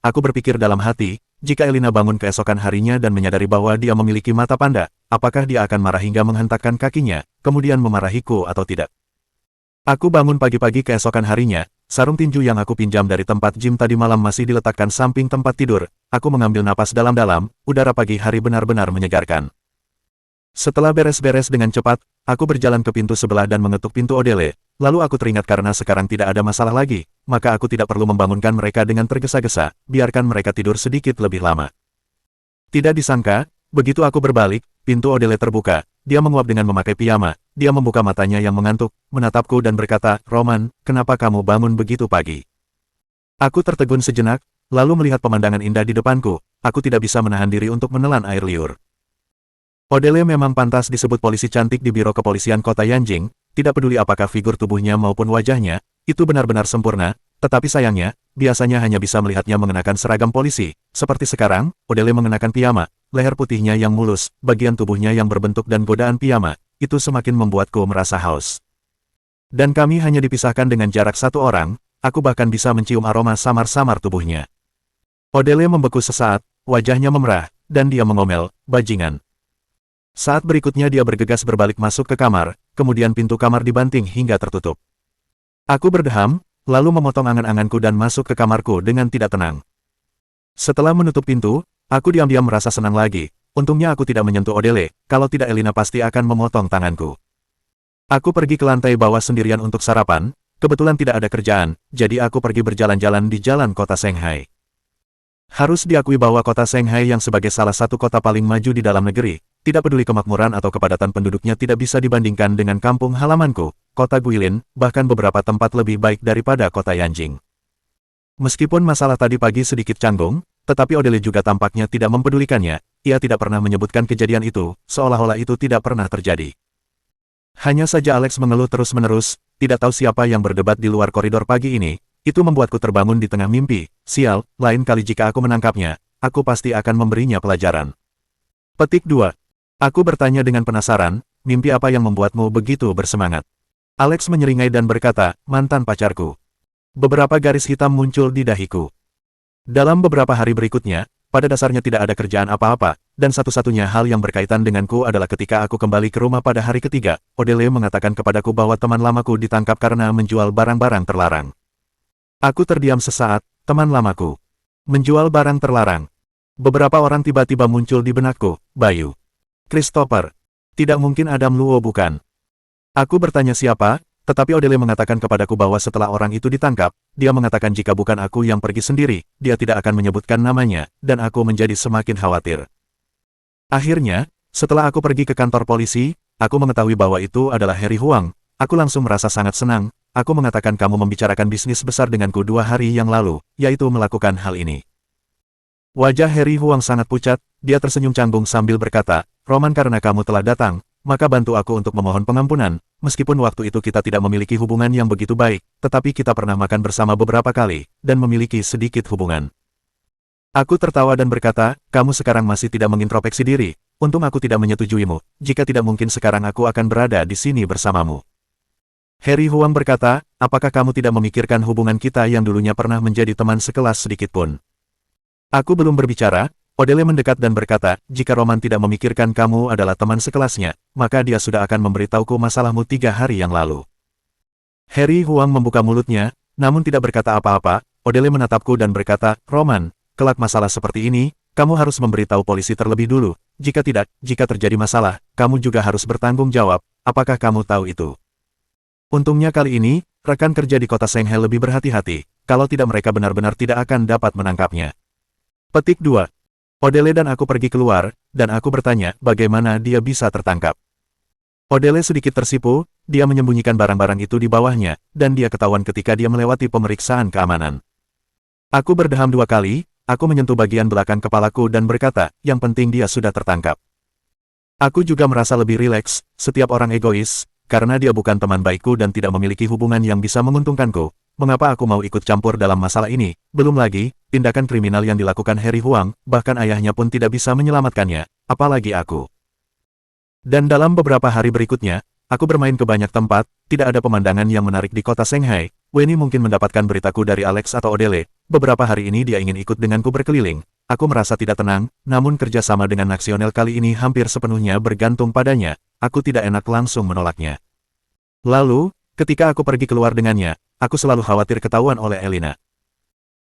aku berpikir dalam hati, jika Elina bangun keesokan harinya dan menyadari bahwa dia memiliki mata panda, apakah dia akan marah hingga menghentakkan kakinya, kemudian memarahiku atau tidak? Aku bangun pagi-pagi keesokan harinya, sarung tinju yang aku pinjam dari tempat gym tadi malam masih diletakkan samping tempat tidur. Aku mengambil napas dalam-dalam, udara pagi hari benar-benar menyegarkan. Setelah beres-beres dengan cepat, aku berjalan ke pintu sebelah dan mengetuk pintu Odele. Lalu aku teringat karena sekarang tidak ada masalah lagi, maka aku tidak perlu membangunkan mereka dengan tergesa-gesa, biarkan mereka tidur sedikit lebih lama. Tidak disangka, Begitu aku berbalik, pintu Odele terbuka. Dia menguap dengan memakai piyama. Dia membuka matanya yang mengantuk, menatapku dan berkata, "Roman, kenapa kamu bangun begitu pagi?" Aku tertegun sejenak, lalu melihat pemandangan indah di depanku. Aku tidak bisa menahan diri untuk menelan air liur. Odele memang pantas disebut polisi cantik di Biro Kepolisian Kota Yanjing. Tidak peduli apakah figur tubuhnya maupun wajahnya, itu benar-benar sempurna. Tetapi sayangnya, biasanya hanya bisa melihatnya mengenakan seragam polisi. Seperti sekarang, Odele mengenakan piyama, leher putihnya yang mulus, bagian tubuhnya yang berbentuk dan godaan piyama, itu semakin membuatku merasa haus. Dan kami hanya dipisahkan dengan jarak 1 orang, aku bahkan bisa mencium aroma samar-samar tubuhnya. Odele membeku sesaat, wajahnya memerah, dan dia mengomel, "Bajingan." Saat berikutnya dia bergegas berbalik masuk ke kamar, kemudian pintu kamar dibanting hingga tertutup. Aku berdeham, lalu memotong angan-anganku dan masuk ke kamarku dengan tidak tenang. Setelah menutup pintu, aku diam-diam merasa senang lagi. Untungnya aku tidak menyentuh Odele, kalau tidak Elina pasti akan memotong tanganku. Aku pergi ke lantai bawah sendirian untuk sarapan, kebetulan tidak ada kerjaan, jadi aku pergi berjalan-jalan di jalan kota Shanghai. Harus diakui bahwa kota Shanghai yang sebagai salah satu kota paling maju di dalam negeri, tidak peduli kemakmuran atau kepadatan penduduknya tidak bisa dibandingkan dengan kampung halamanku, kota Guilin, bahkan beberapa tempat lebih baik daripada kota Yanjing. Meskipun masalah tadi pagi sedikit canggung, tetapi Odele juga tampaknya tidak mempedulikannya, ia tidak pernah menyebutkan kejadian itu, seolah-olah itu tidak pernah terjadi. Hanya saja Alex mengeluh terus-menerus, tidak tahu siapa yang berdebat di luar koridor pagi ini, itu membuatku terbangun di tengah mimpi. Sial, lain kali jika aku menangkapnya, aku pasti akan memberinya pelajaran. Petik 2. Aku bertanya dengan penasaran, mimpi apa yang membuatmu begitu bersemangat? Alex menyeringai dan berkata, mantan pacarku. Beberapa garis hitam muncul di dahiku. Dalam beberapa hari berikutnya, pada dasarnya tidak ada kerjaan apa-apa, dan satu-satunya hal yang berkaitan denganku adalah ketika aku kembali ke rumah pada hari ketiga, Odele mengatakan kepadaku bahwa teman lamaku ditangkap karena menjual barang-barang terlarang. Aku terdiam sesaat, teman lamaku menjual barang terlarang. Beberapa orang tiba-tiba muncul di benakku, Bayu. Christopher. Tidak mungkin Adam Luo bukan? Aku bertanya siapa, tetapi Odele mengatakan kepadaku bahwa setelah orang itu ditangkap, dia mengatakan jika bukan aku yang pergi sendiri, dia tidak akan menyebutkan namanya, dan aku menjadi semakin khawatir. Akhirnya, setelah aku pergi ke kantor polisi, aku mengetahui bahwa itu adalah Harry Huang. Aku langsung merasa sangat senang. Aku mengatakan kamu membicarakan bisnis besar denganku 2 hari yang lalu, yaitu melakukan hal ini. Wajah Harry Huang sangat pucat, dia tersenyum canggung sambil berkata, Roman karena kamu telah datang, maka bantu aku untuk memohon pengampunan, meskipun waktu itu kita tidak memiliki hubungan yang begitu baik, tetapi kita pernah makan bersama beberapa kali, dan memiliki sedikit hubungan. Aku tertawa dan berkata, kamu sekarang masih tidak mengintrospeksi diri, untung aku tidak menyetujuimu, jika tidak mungkin sekarang aku akan berada di sini bersamamu. Harry Huang berkata, apakah kamu tidak memikirkan hubungan kita yang dulunya pernah menjadi teman sekelas sedikitpun? Aku belum berbicara, Odele mendekat dan berkata, jika Roman tidak memikirkan kamu adalah teman sekelasnya, maka dia sudah akan memberitahuku masalahmu 3 hari yang lalu. Harry Huang membuka mulutnya, namun tidak berkata apa-apa. Odele menatapku dan berkata, Roman, kelak masalah seperti ini, kamu harus memberitahu polisi terlebih dulu. Jika tidak, jika terjadi masalah, kamu juga harus bertanggung jawab. Apakah kamu tahu itu? Untungnya kali ini, rekan kerja di kota Shanghai lebih berhati-hati, kalau tidak mereka benar-benar tidak akan dapat menangkapnya. Petik 2. Odele dan aku pergi keluar, dan aku bertanya, bagaimana dia bisa tertangkap. Odele sedikit tersipu, dia menyembunyikan barang-barang itu di bawahnya, dan dia ketahuan ketika dia melewati pemeriksaan keamanan. Aku berdeham 2 kali, aku menyentuh bagian belakang kepalaku dan berkata, yang penting dia sudah tertangkap. Aku juga merasa lebih rileks, setiap orang egois, karena dia bukan teman baikku dan tidak memiliki hubungan yang bisa menguntungkanku. Mengapa aku mau ikut campur dalam masalah ini? Belum lagi, tindakan kriminal yang dilakukan Harry Huang, bahkan ayahnya pun tidak bisa menyelamatkannya, apalagi aku. Dan dalam beberapa hari berikutnya, aku bermain ke banyak tempat, tidak ada pemandangan yang menarik di kota Shanghai. Weni mungkin mendapatkan beritaku dari Alex atau Odele, beberapa hari ini dia ingin ikut denganku berkeliling. Aku merasa tidak tenang, namun kerjasama dengan Nasional kali ini hampir sepenuhnya bergantung padanya, aku tidak enak langsung menolaknya. Lalu, ketika aku pergi keluar dengannya, aku selalu khawatir ketahuan oleh Elina.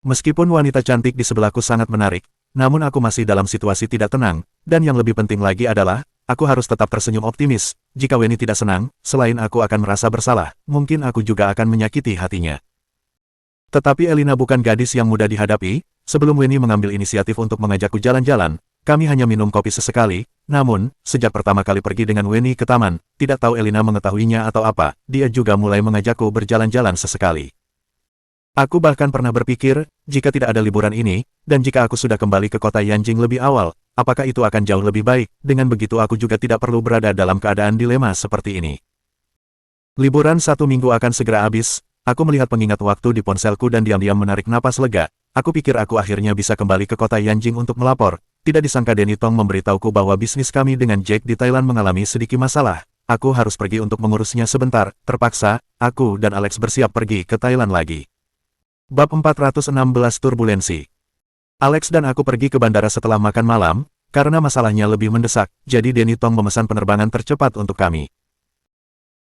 Meskipun wanita cantik di sebelahku sangat menarik, namun aku masih dalam situasi tidak tenang, dan yang lebih penting lagi adalah, aku harus tetap tersenyum optimis. Jika Weni tidak senang, selain aku akan merasa bersalah, mungkin aku juga akan menyakiti hatinya. Tetapi Elina bukan gadis yang mudah dihadapi. Sebelum Weni mengambil inisiatif untuk mengajakku jalan-jalan, kami hanya minum kopi sesekali, namun, sejak pertama kali pergi dengan Weni ke taman, tidak tahu Elina mengetahuinya atau apa, dia juga mulai mengajakku berjalan-jalan sesekali. Aku bahkan pernah berpikir, jika tidak ada liburan ini, dan jika aku sudah kembali ke kota Yanjing lebih awal, apakah itu akan jauh lebih baik, dengan begitu aku juga tidak perlu berada dalam keadaan dilema seperti ini. Liburan 1 minggu akan segera habis, aku melihat pengingat waktu di ponselku dan diam-diam menarik napas lega. Aku pikir aku akhirnya bisa kembali ke kota Yanjing untuk melapor. Tidak disangka Danny Tong memberitahuku bahwa bisnis kami dengan Jack di Thailand mengalami sedikit masalah. Aku harus pergi untuk mengurusnya sebentar. Terpaksa, aku dan Alex bersiap pergi ke Thailand lagi. Bab 416 Turbulensi. Alex dan aku pergi ke bandara setelah makan malam, karena masalahnya lebih mendesak, jadi Danny Tong memesan penerbangan tercepat untuk kami.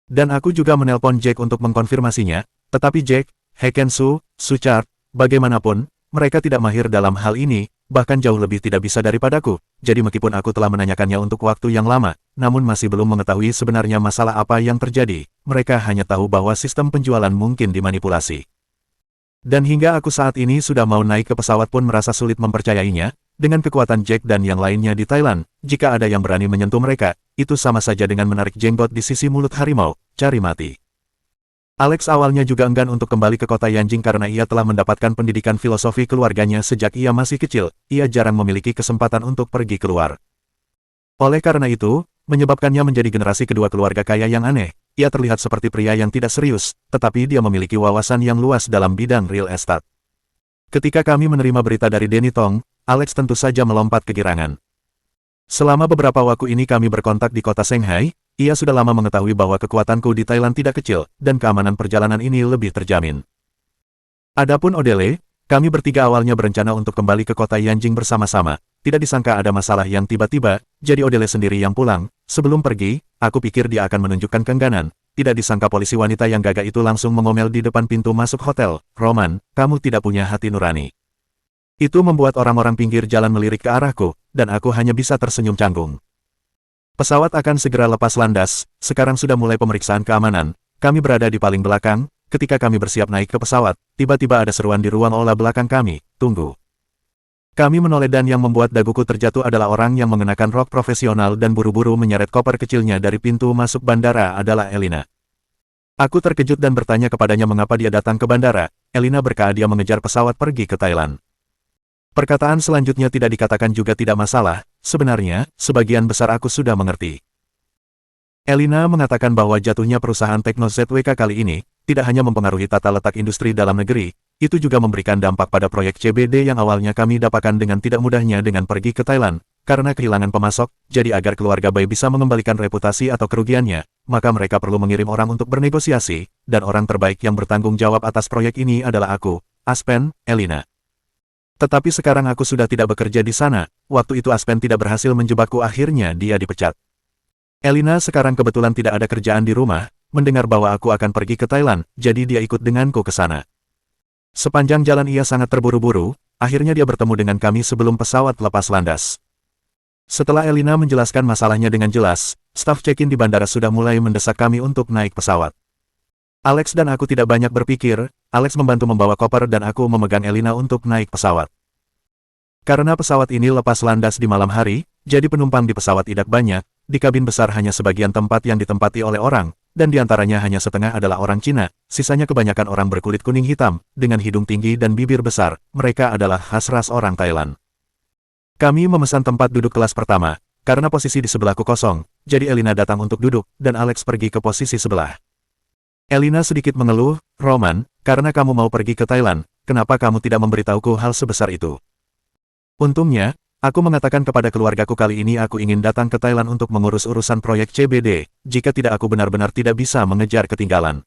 Dan aku juga menelpon Jack untuk mengkonfirmasinya, tetapi Jack, Hekensu, Suchard, bagaimanapun, mereka tidak mahir dalam hal ini, bahkan jauh lebih tidak bisa daripadaku, jadi meskipun aku telah menanyakannya untuk waktu yang lama, namun masih belum mengetahui sebenarnya masalah apa yang terjadi, mereka hanya tahu bahwa sistem penjualan mungkin dimanipulasi. Dan hingga aku saat ini sudah mau naik ke pesawat pun merasa sulit mempercayainya, dengan kekuatan Jack dan yang lainnya di Thailand, jika ada yang berani menyentuh mereka, itu sama saja dengan menarik jenggot di sisi mulut harimau, cari mati. Alex awalnya juga enggan untuk kembali ke kota Yanjing karena ia telah mendapatkan pendidikan filosofi keluarganya sejak ia masih kecil, ia jarang memiliki kesempatan untuk pergi keluar. Oleh karena itu, menyebabkannya menjadi generasi kedua keluarga kaya yang aneh, ia terlihat seperti pria yang tidak serius, tetapi dia memiliki wawasan yang luas dalam bidang real estate. Ketika kami menerima berita dari Danny Tong, Alex tentu saja melompat kegirangan. Selama beberapa waktu ini kami berkontak di kota Shanghai, ia sudah lama mengetahui bahwa kekuatanku di Thailand tidak kecil, dan keamanan perjalanan ini lebih terjamin. Adapun Odele, kami bertiga awalnya berencana untuk kembali ke kota Yanjing bersama-sama, tidak disangka ada masalah yang tiba-tiba, jadi Odele sendiri yang pulang. Sebelum pergi, aku pikir dia akan menunjukkan keengganan, tidak disangka polisi wanita yang gagah itu langsung mengomel di depan pintu masuk hotel, "Roman, kamu tidak punya hati nurani." Itu membuat orang-orang pinggir jalan melirik ke arahku, dan aku hanya bisa tersenyum canggung. Pesawat akan segera lepas landas, sekarang sudah mulai pemeriksaan keamanan, kami berada di paling belakang, ketika kami bersiap naik ke pesawat, tiba-tiba ada seruan di ruang olah belakang kami, "Tunggu." Kami menoleh dan yang membuat daguku terjatuh adalah orang yang mengenakan rok profesional dan buru-buru menyeret koper kecilnya dari pintu masuk bandara adalah Elina. Aku terkejut dan bertanya kepadanya mengapa dia datang ke bandara. Elina berkata dia mengejar pesawat pergi ke Thailand. Perkataan selanjutnya tidak dikatakan juga tidak masalah, sebenarnya, sebagian besar aku sudah mengerti. Elina mengatakan bahwa jatuhnya perusahaan Tekno ZWK kali ini, tidak hanya mempengaruhi tata letak industri dalam negeri, itu juga memberikan dampak pada proyek CBD yang awalnya kami dapatkan dengan tidak mudahnya dengan pergi ke Thailand, karena kehilangan pemasok, jadi agar keluarga Bai bisa mengembalikan reputasi atau kerugiannya, maka mereka perlu mengirim orang untuk bernegosiasi, dan orang terbaik yang bertanggung jawab atas proyek ini adalah aku, Aspen, Elina. Tetapi sekarang aku sudah tidak bekerja di sana, waktu itu Aspen tidak berhasil menjebakku akhirnya dia dipecat. Elina sekarang kebetulan tidak ada kerjaan di rumah, mendengar bahwa aku akan pergi ke Thailand, jadi dia ikut denganku ke sana. Sepanjang jalan ia sangat terburu-buru, akhirnya dia bertemu dengan kami sebelum pesawat lepas landas. Setelah Elina menjelaskan masalahnya dengan jelas, staf check-in di bandara sudah mulai mendesak kami untuk naik pesawat. Alex dan aku tidak banyak berpikir, Alex membantu membawa koper dan aku memegang Elina untuk naik pesawat. Karena pesawat ini lepas landas di malam hari, jadi penumpang di pesawat tidak banyak, di kabin besar hanya sebagian tempat yang ditempati oleh orang, dan diantaranya hanya setengah adalah orang Cina, sisanya kebanyakan orang berkulit kuning hitam, dengan hidung tinggi dan bibir besar, mereka adalah khas ras orang Thailand. Kami memesan tempat duduk kelas pertama, karena posisi di sebelahku kosong, jadi Elina datang untuk duduk, dan Alex pergi ke posisi sebelah. Elina sedikit mengeluh, "Roman, karena kamu mau pergi ke Thailand, kenapa kamu tidak memberitahuku hal sebesar itu?" Untungnya, aku mengatakan kepada keluargaku kali ini aku ingin datang ke Thailand untuk mengurus urusan proyek CBD, jika tidak aku benar-benar tidak bisa mengejar ketinggalan.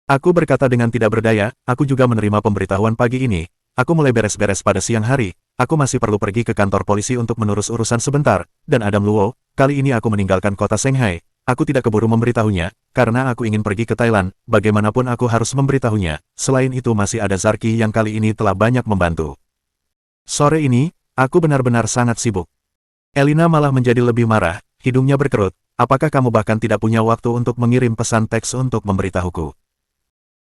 Aku berkata dengan tidak berdaya, aku juga menerima pemberitahuan pagi ini, aku mulai beres-beres pada siang hari, aku masih perlu pergi ke kantor polisi untuk menurus urusan sebentar, dan Adam Luo, kali ini aku meninggalkan kota Shanghai, aku tidak keburu memberitahunya, karena aku ingin pergi ke Thailand, bagaimanapun aku harus memberitahunya, selain itu masih ada Zarki yang kali ini telah banyak membantu. Sore ini, aku benar-benar sangat sibuk. Elina malah menjadi lebih marah, hidungnya berkerut, apakah kamu bahkan tidak punya waktu untuk mengirim pesan teks untuk memberitahuku?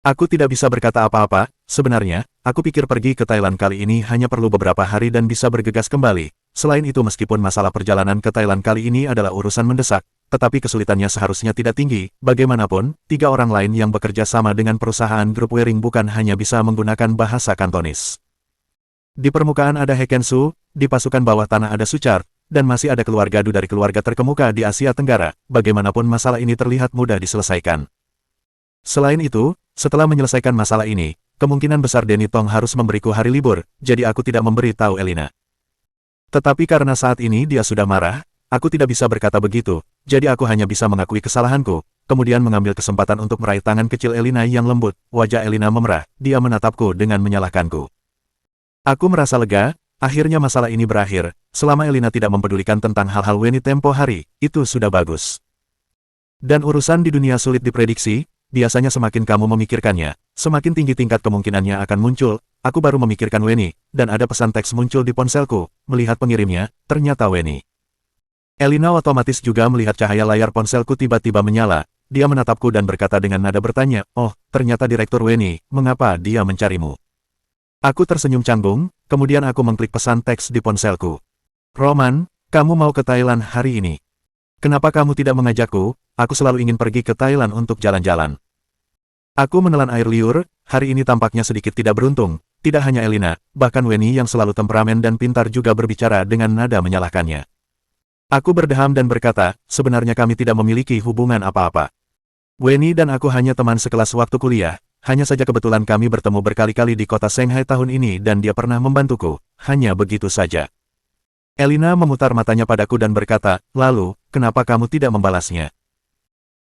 Aku tidak bisa berkata apa-apa, sebenarnya, aku pikir pergi ke Thailand kali ini hanya perlu beberapa hari dan bisa bergegas kembali, Selain itu meskipun masalah perjalanan ke Thailand kali ini adalah urusan mendesak, tetapi kesulitannya seharusnya tidak tinggi, bagaimanapun, 3 orang lain yang bekerja sama dengan perusahaan grup Waring bukan hanya bisa menggunakan bahasa Kantonis. Di permukaan ada Hekensu, di pasukan bawah tanah ada Suchar, dan masih ada keluarga Du dari keluarga terkemuka di Asia Tenggara, bagaimanapun masalah ini terlihat mudah diselesaikan. Selain itu, setelah menyelesaikan masalah ini, kemungkinan besar Denny Tong harus memberiku hari libur, jadi aku tidak memberi tahu Elina. Tetapi karena saat ini dia sudah marah, aku tidak bisa berkata begitu, jadi aku hanya bisa mengakui kesalahanku, kemudian mengambil kesempatan untuk meraih tangan kecil Elina yang lembut. Wajah Elina memerah, dia menatapku dengan menyalahkanku. Aku merasa lega, akhirnya masalah ini berakhir, selama Elina tidak mempedulikan tentang hal-hal Weni tempo hari, itu sudah bagus. Dan urusan di dunia sulit diprediksi, biasanya semakin kamu memikirkannya, semakin tinggi tingkat kemungkinannya akan muncul. Aku baru memikirkan Weni, dan ada pesan teks muncul di ponselku. Melihat pengirimnya, ternyata Weni. Elina otomatis juga melihat cahaya layar ponselku tiba-tiba menyala. Dia menatapku dan berkata dengan nada bertanya, "Oh, ternyata Direktur Weni, mengapa dia mencarimu?" Aku tersenyum canggung, kemudian aku mengklik pesan teks di ponselku. "Roman, kamu mau ke Thailand hari ini? Kenapa kamu tidak mengajakku? Aku selalu ingin pergi ke Thailand untuk jalan-jalan." Aku menelan air liur, hari ini tampaknya sedikit tidak beruntung. Tidak hanya Elina, bahkan Weni yang selalu temperamen dan pintar juga berbicara dengan nada menyalahkannya. Aku berdeham dan berkata, sebenarnya kami tidak memiliki hubungan apa-apa. Weni dan aku hanya teman sekelas waktu kuliah, hanya saja kebetulan kami bertemu berkali-kali di kota Shanghai tahun ini dan dia pernah membantuku, hanya begitu saja. Elina memutar matanya padaku dan berkata, lalu, kenapa kamu tidak membalasnya?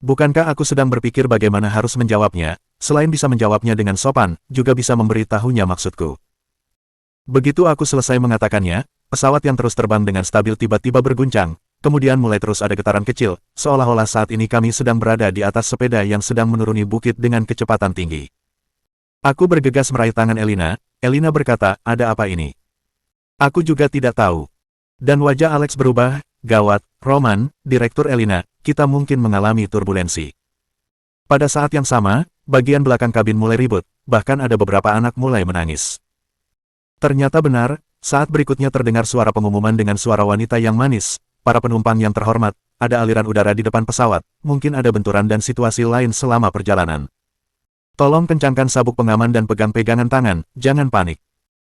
Bukankah aku sedang berpikir bagaimana harus menjawabnya, selain bisa menjawabnya dengan sopan, juga bisa memberi tahunya maksudku. Begitu aku selesai mengatakannya, pesawat yang terus terbang dengan stabil tiba-tiba berguncang, kemudian mulai terus ada getaran kecil, seolah-olah saat ini kami sedang berada di atas sepeda yang sedang menuruni bukit dengan kecepatan tinggi. Aku bergegas meraih tangan Elina, Elina berkata, ada apa ini? Aku juga tidak tahu. Dan wajah Alex berubah, gawat, Roman, Direktur Elina, kita mungkin mengalami turbulensi. Pada saat yang sama, bagian belakang kabin mulai ribut, bahkan ada beberapa anak mulai menangis. Ternyata benar, saat berikutnya terdengar suara pengumuman dengan suara wanita yang manis, para penumpang yang terhormat, ada aliran udara di depan pesawat, mungkin ada benturan dan situasi lain selama perjalanan. Tolong kencangkan sabuk pengaman dan pegang pegangan tangan, jangan panik.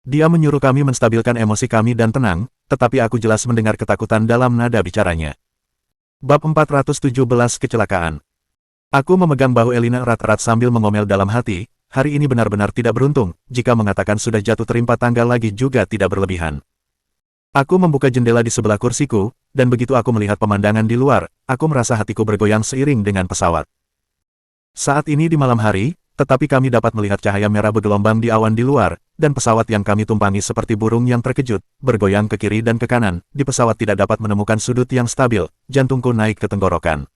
Dia menyuruh kami menstabilkan emosi kami dan tenang, tetapi aku jelas mendengar ketakutan dalam nada bicaranya. Bab 417 Kecelakaan. Aku memegang bahu Elina erat-erat sambil mengomel dalam hati, hari ini benar-benar tidak beruntung, jika mengatakan sudah jatuh tertimpa tangga lagi juga tidak berlebihan. Aku membuka jendela di sebelah kursiku, dan begitu aku melihat pemandangan di luar, aku merasa hatiku bergoyang seiring dengan pesawat. Saat ini di malam hari, tetapi kami dapat melihat cahaya merah bergelombang di awan di luar, dan pesawat yang kami tumpangi seperti burung yang terkejut, bergoyang ke kiri dan ke kanan. Di pesawat tidak dapat menemukan sudut yang stabil, jantungku naik ke tenggorokan.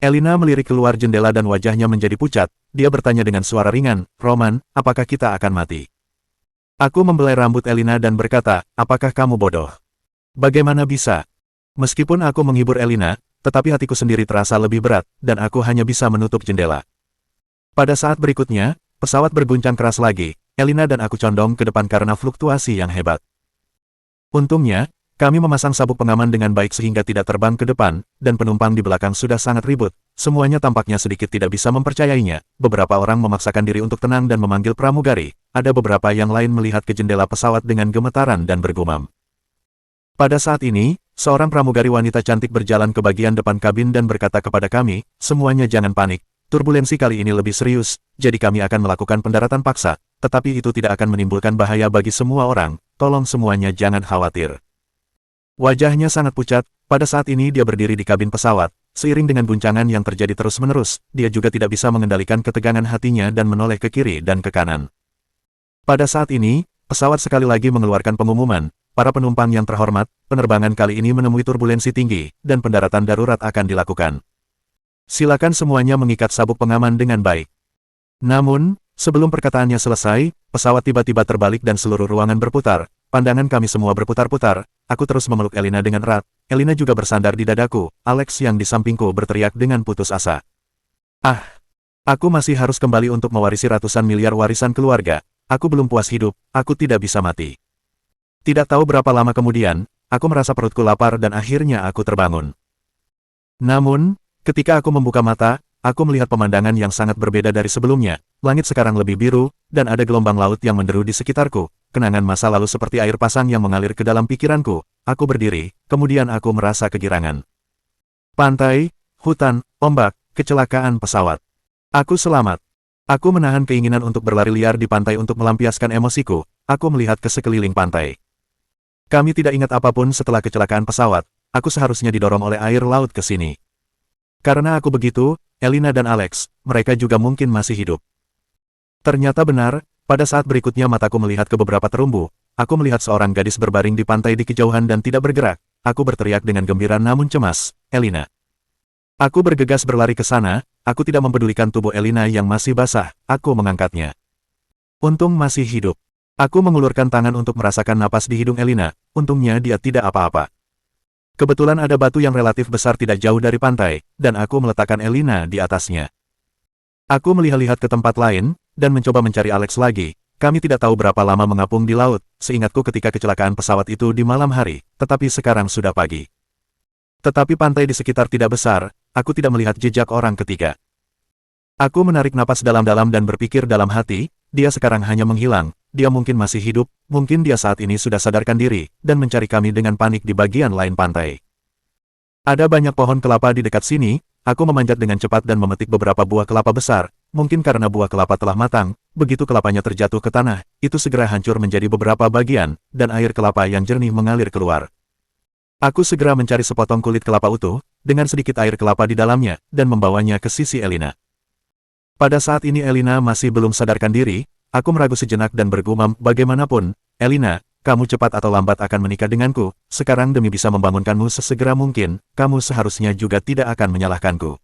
Elina melirik keluar jendela dan wajahnya menjadi pucat, dia bertanya dengan suara ringan, Roman, apakah kita akan mati? Aku membelai rambut Elina dan berkata, apakah kamu bodoh? Bagaimana bisa? Meskipun aku menghibur Elina, tetapi hatiku sendiri terasa lebih berat, dan aku hanya bisa menutup jendela. Pada saat berikutnya, pesawat berguncang keras lagi, Elina dan aku condong ke depan karena fluktuasi yang hebat. Untungnya, kami memasang sabuk pengaman dengan baik sehingga tidak terbang ke depan, dan penumpang di belakang sudah sangat ribut. Semuanya tampaknya sedikit tidak bisa mempercayainya. Beberapa orang memaksakan diri untuk tenang dan memanggil pramugari. Ada beberapa yang lain melihat ke jendela pesawat dengan gemetaran dan bergumam. Pada saat ini, seorang pramugari wanita cantik berjalan ke bagian depan kabin dan berkata kepada kami, semuanya jangan panik. Turbulensi kali ini lebih serius, jadi kami akan melakukan pendaratan paksa, tetapi itu tidak akan menimbulkan bahaya bagi semua orang, tolong semuanya jangan khawatir. Wajahnya sangat pucat, pada saat ini dia berdiri di kabin pesawat, seiring dengan guncangan yang terjadi terus-menerus, dia juga tidak bisa mengendalikan ketegangan hatinya dan menoleh ke kiri dan ke kanan. Pada saat ini, pesawat sekali lagi mengeluarkan pengumuman, para penumpang yang terhormat, penerbangan kali ini menemui turbulensi tinggi, dan pendaratan darurat akan dilakukan. Silakan semuanya mengikat sabuk pengaman dengan baik. Namun, sebelum perkataannya selesai, pesawat tiba-tiba terbalik dan seluruh ruangan berputar. Pandangan kami semua berputar-putar. Aku terus memeluk Elina dengan erat. Elina juga bersandar di dadaku. Alex yang di sampingku berteriak dengan putus asa. Ah, aku masih harus kembali untuk mewarisi ratusan miliar warisan keluarga. Aku belum puas hidup, aku tidak bisa mati. Tidak tahu berapa lama kemudian, aku merasa perutku lapar dan akhirnya aku terbangun. Namun, ketika aku membuka mata, aku melihat pemandangan yang sangat berbeda dari sebelumnya. Langit sekarang lebih biru, dan ada gelombang laut yang menderu di sekitarku. Kenangan masa lalu seperti air pasang yang mengalir ke dalam pikiranku. Aku berdiri, kemudian aku merasa kegirangan. Pantai, hutan, ombak, kecelakaan pesawat. Aku selamat. Aku menahan keinginan untuk berlari liar di pantai untuk melampiaskan emosiku. Aku melihat ke sekeliling pantai. Kami tidak ingat apapun setelah kecelakaan pesawat. Aku seharusnya didorong oleh air laut ke sini. Karena aku begitu, Elina dan Alex, mereka juga mungkin masih hidup. Ternyata benar, pada saat berikutnya mataku melihat ke beberapa terumbu. Aku melihat seorang gadis berbaring di pantai di kejauhan dan tidak bergerak. Aku berteriak dengan gembira namun cemas, Elina. Aku bergegas berlari ke sana, aku tidak mempedulikan tubuh Elina yang masih basah, aku mengangkatnya. Untung masih hidup. Aku mengulurkan tangan untuk merasakan napas di hidung Elina, untungnya dia tidak apa-apa. Kebetulan ada batu yang relatif besar tidak jauh dari pantai, dan aku meletakkan Elina di atasnya. Aku melihat-lihat ke tempat lain, dan mencoba mencari Alex lagi. Kami tidak tahu berapa lama mengapung di laut, seingatku ketika kecelakaan pesawat itu di malam hari, tetapi sekarang sudah pagi. Tetapi pantai di sekitar tidak besar, aku tidak melihat jejak orang ketiga. Aku menarik napas dalam-dalam dan berpikir dalam hati, dia sekarang hanya menghilang, dia mungkin masih hidup, mungkin dia saat ini sudah sadarkan diri, dan mencari kami dengan panik di bagian lain pantai. Ada banyak pohon kelapa di dekat sini, aku memanjat dengan cepat dan memetik beberapa buah kelapa besar, mungkin karena buah kelapa telah matang, begitu kelapanya terjatuh ke tanah, itu segera hancur menjadi beberapa bagian, dan air kelapa yang jernih mengalir keluar. Aku segera mencari sepotong kulit kelapa utuh, dengan sedikit air kelapa di dalamnya, dan membawanya ke sisi Elina. Pada saat ini Elina masih belum sadarkan diri, aku meragu sejenak dan bergumam, bagaimanapun, Elina, kamu cepat atau lambat akan menikah denganku, sekarang demi bisa membangunkanmu sesegera mungkin, kamu seharusnya juga tidak akan menyalahkanku.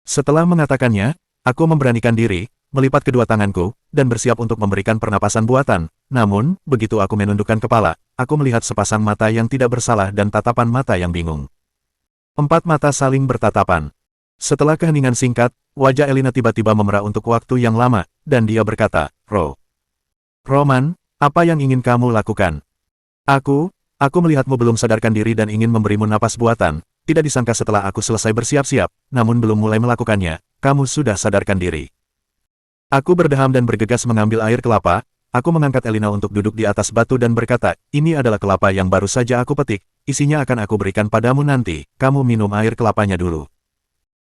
Setelah mengatakannya, aku memberanikan diri, melipat kedua tanganku, dan bersiap untuk memberikan pernapasan buatan. Namun, begitu aku menundukkan kepala, aku melihat sepasang mata yang tidak bersalah dan tatapan mata yang bingung. 4 mata saling bertatapan. Setelah keheningan singkat, wajah Elina tiba-tiba memerah untuk waktu yang lama, dan dia berkata, Roman, apa yang ingin kamu lakukan? Aku melihatmu belum sadarkan diri dan ingin memberimu napas buatan, tidak disangka setelah aku selesai bersiap-siap, namun belum mulai melakukannya, kamu sudah sadarkan diri. Aku berdeham dan bergegas mengambil air kelapa, aku mengangkat Elina untuk duduk di atas batu dan berkata, ini adalah kelapa yang baru saja aku petik, isinya akan aku berikan padamu nanti, kamu minum air kelapanya dulu.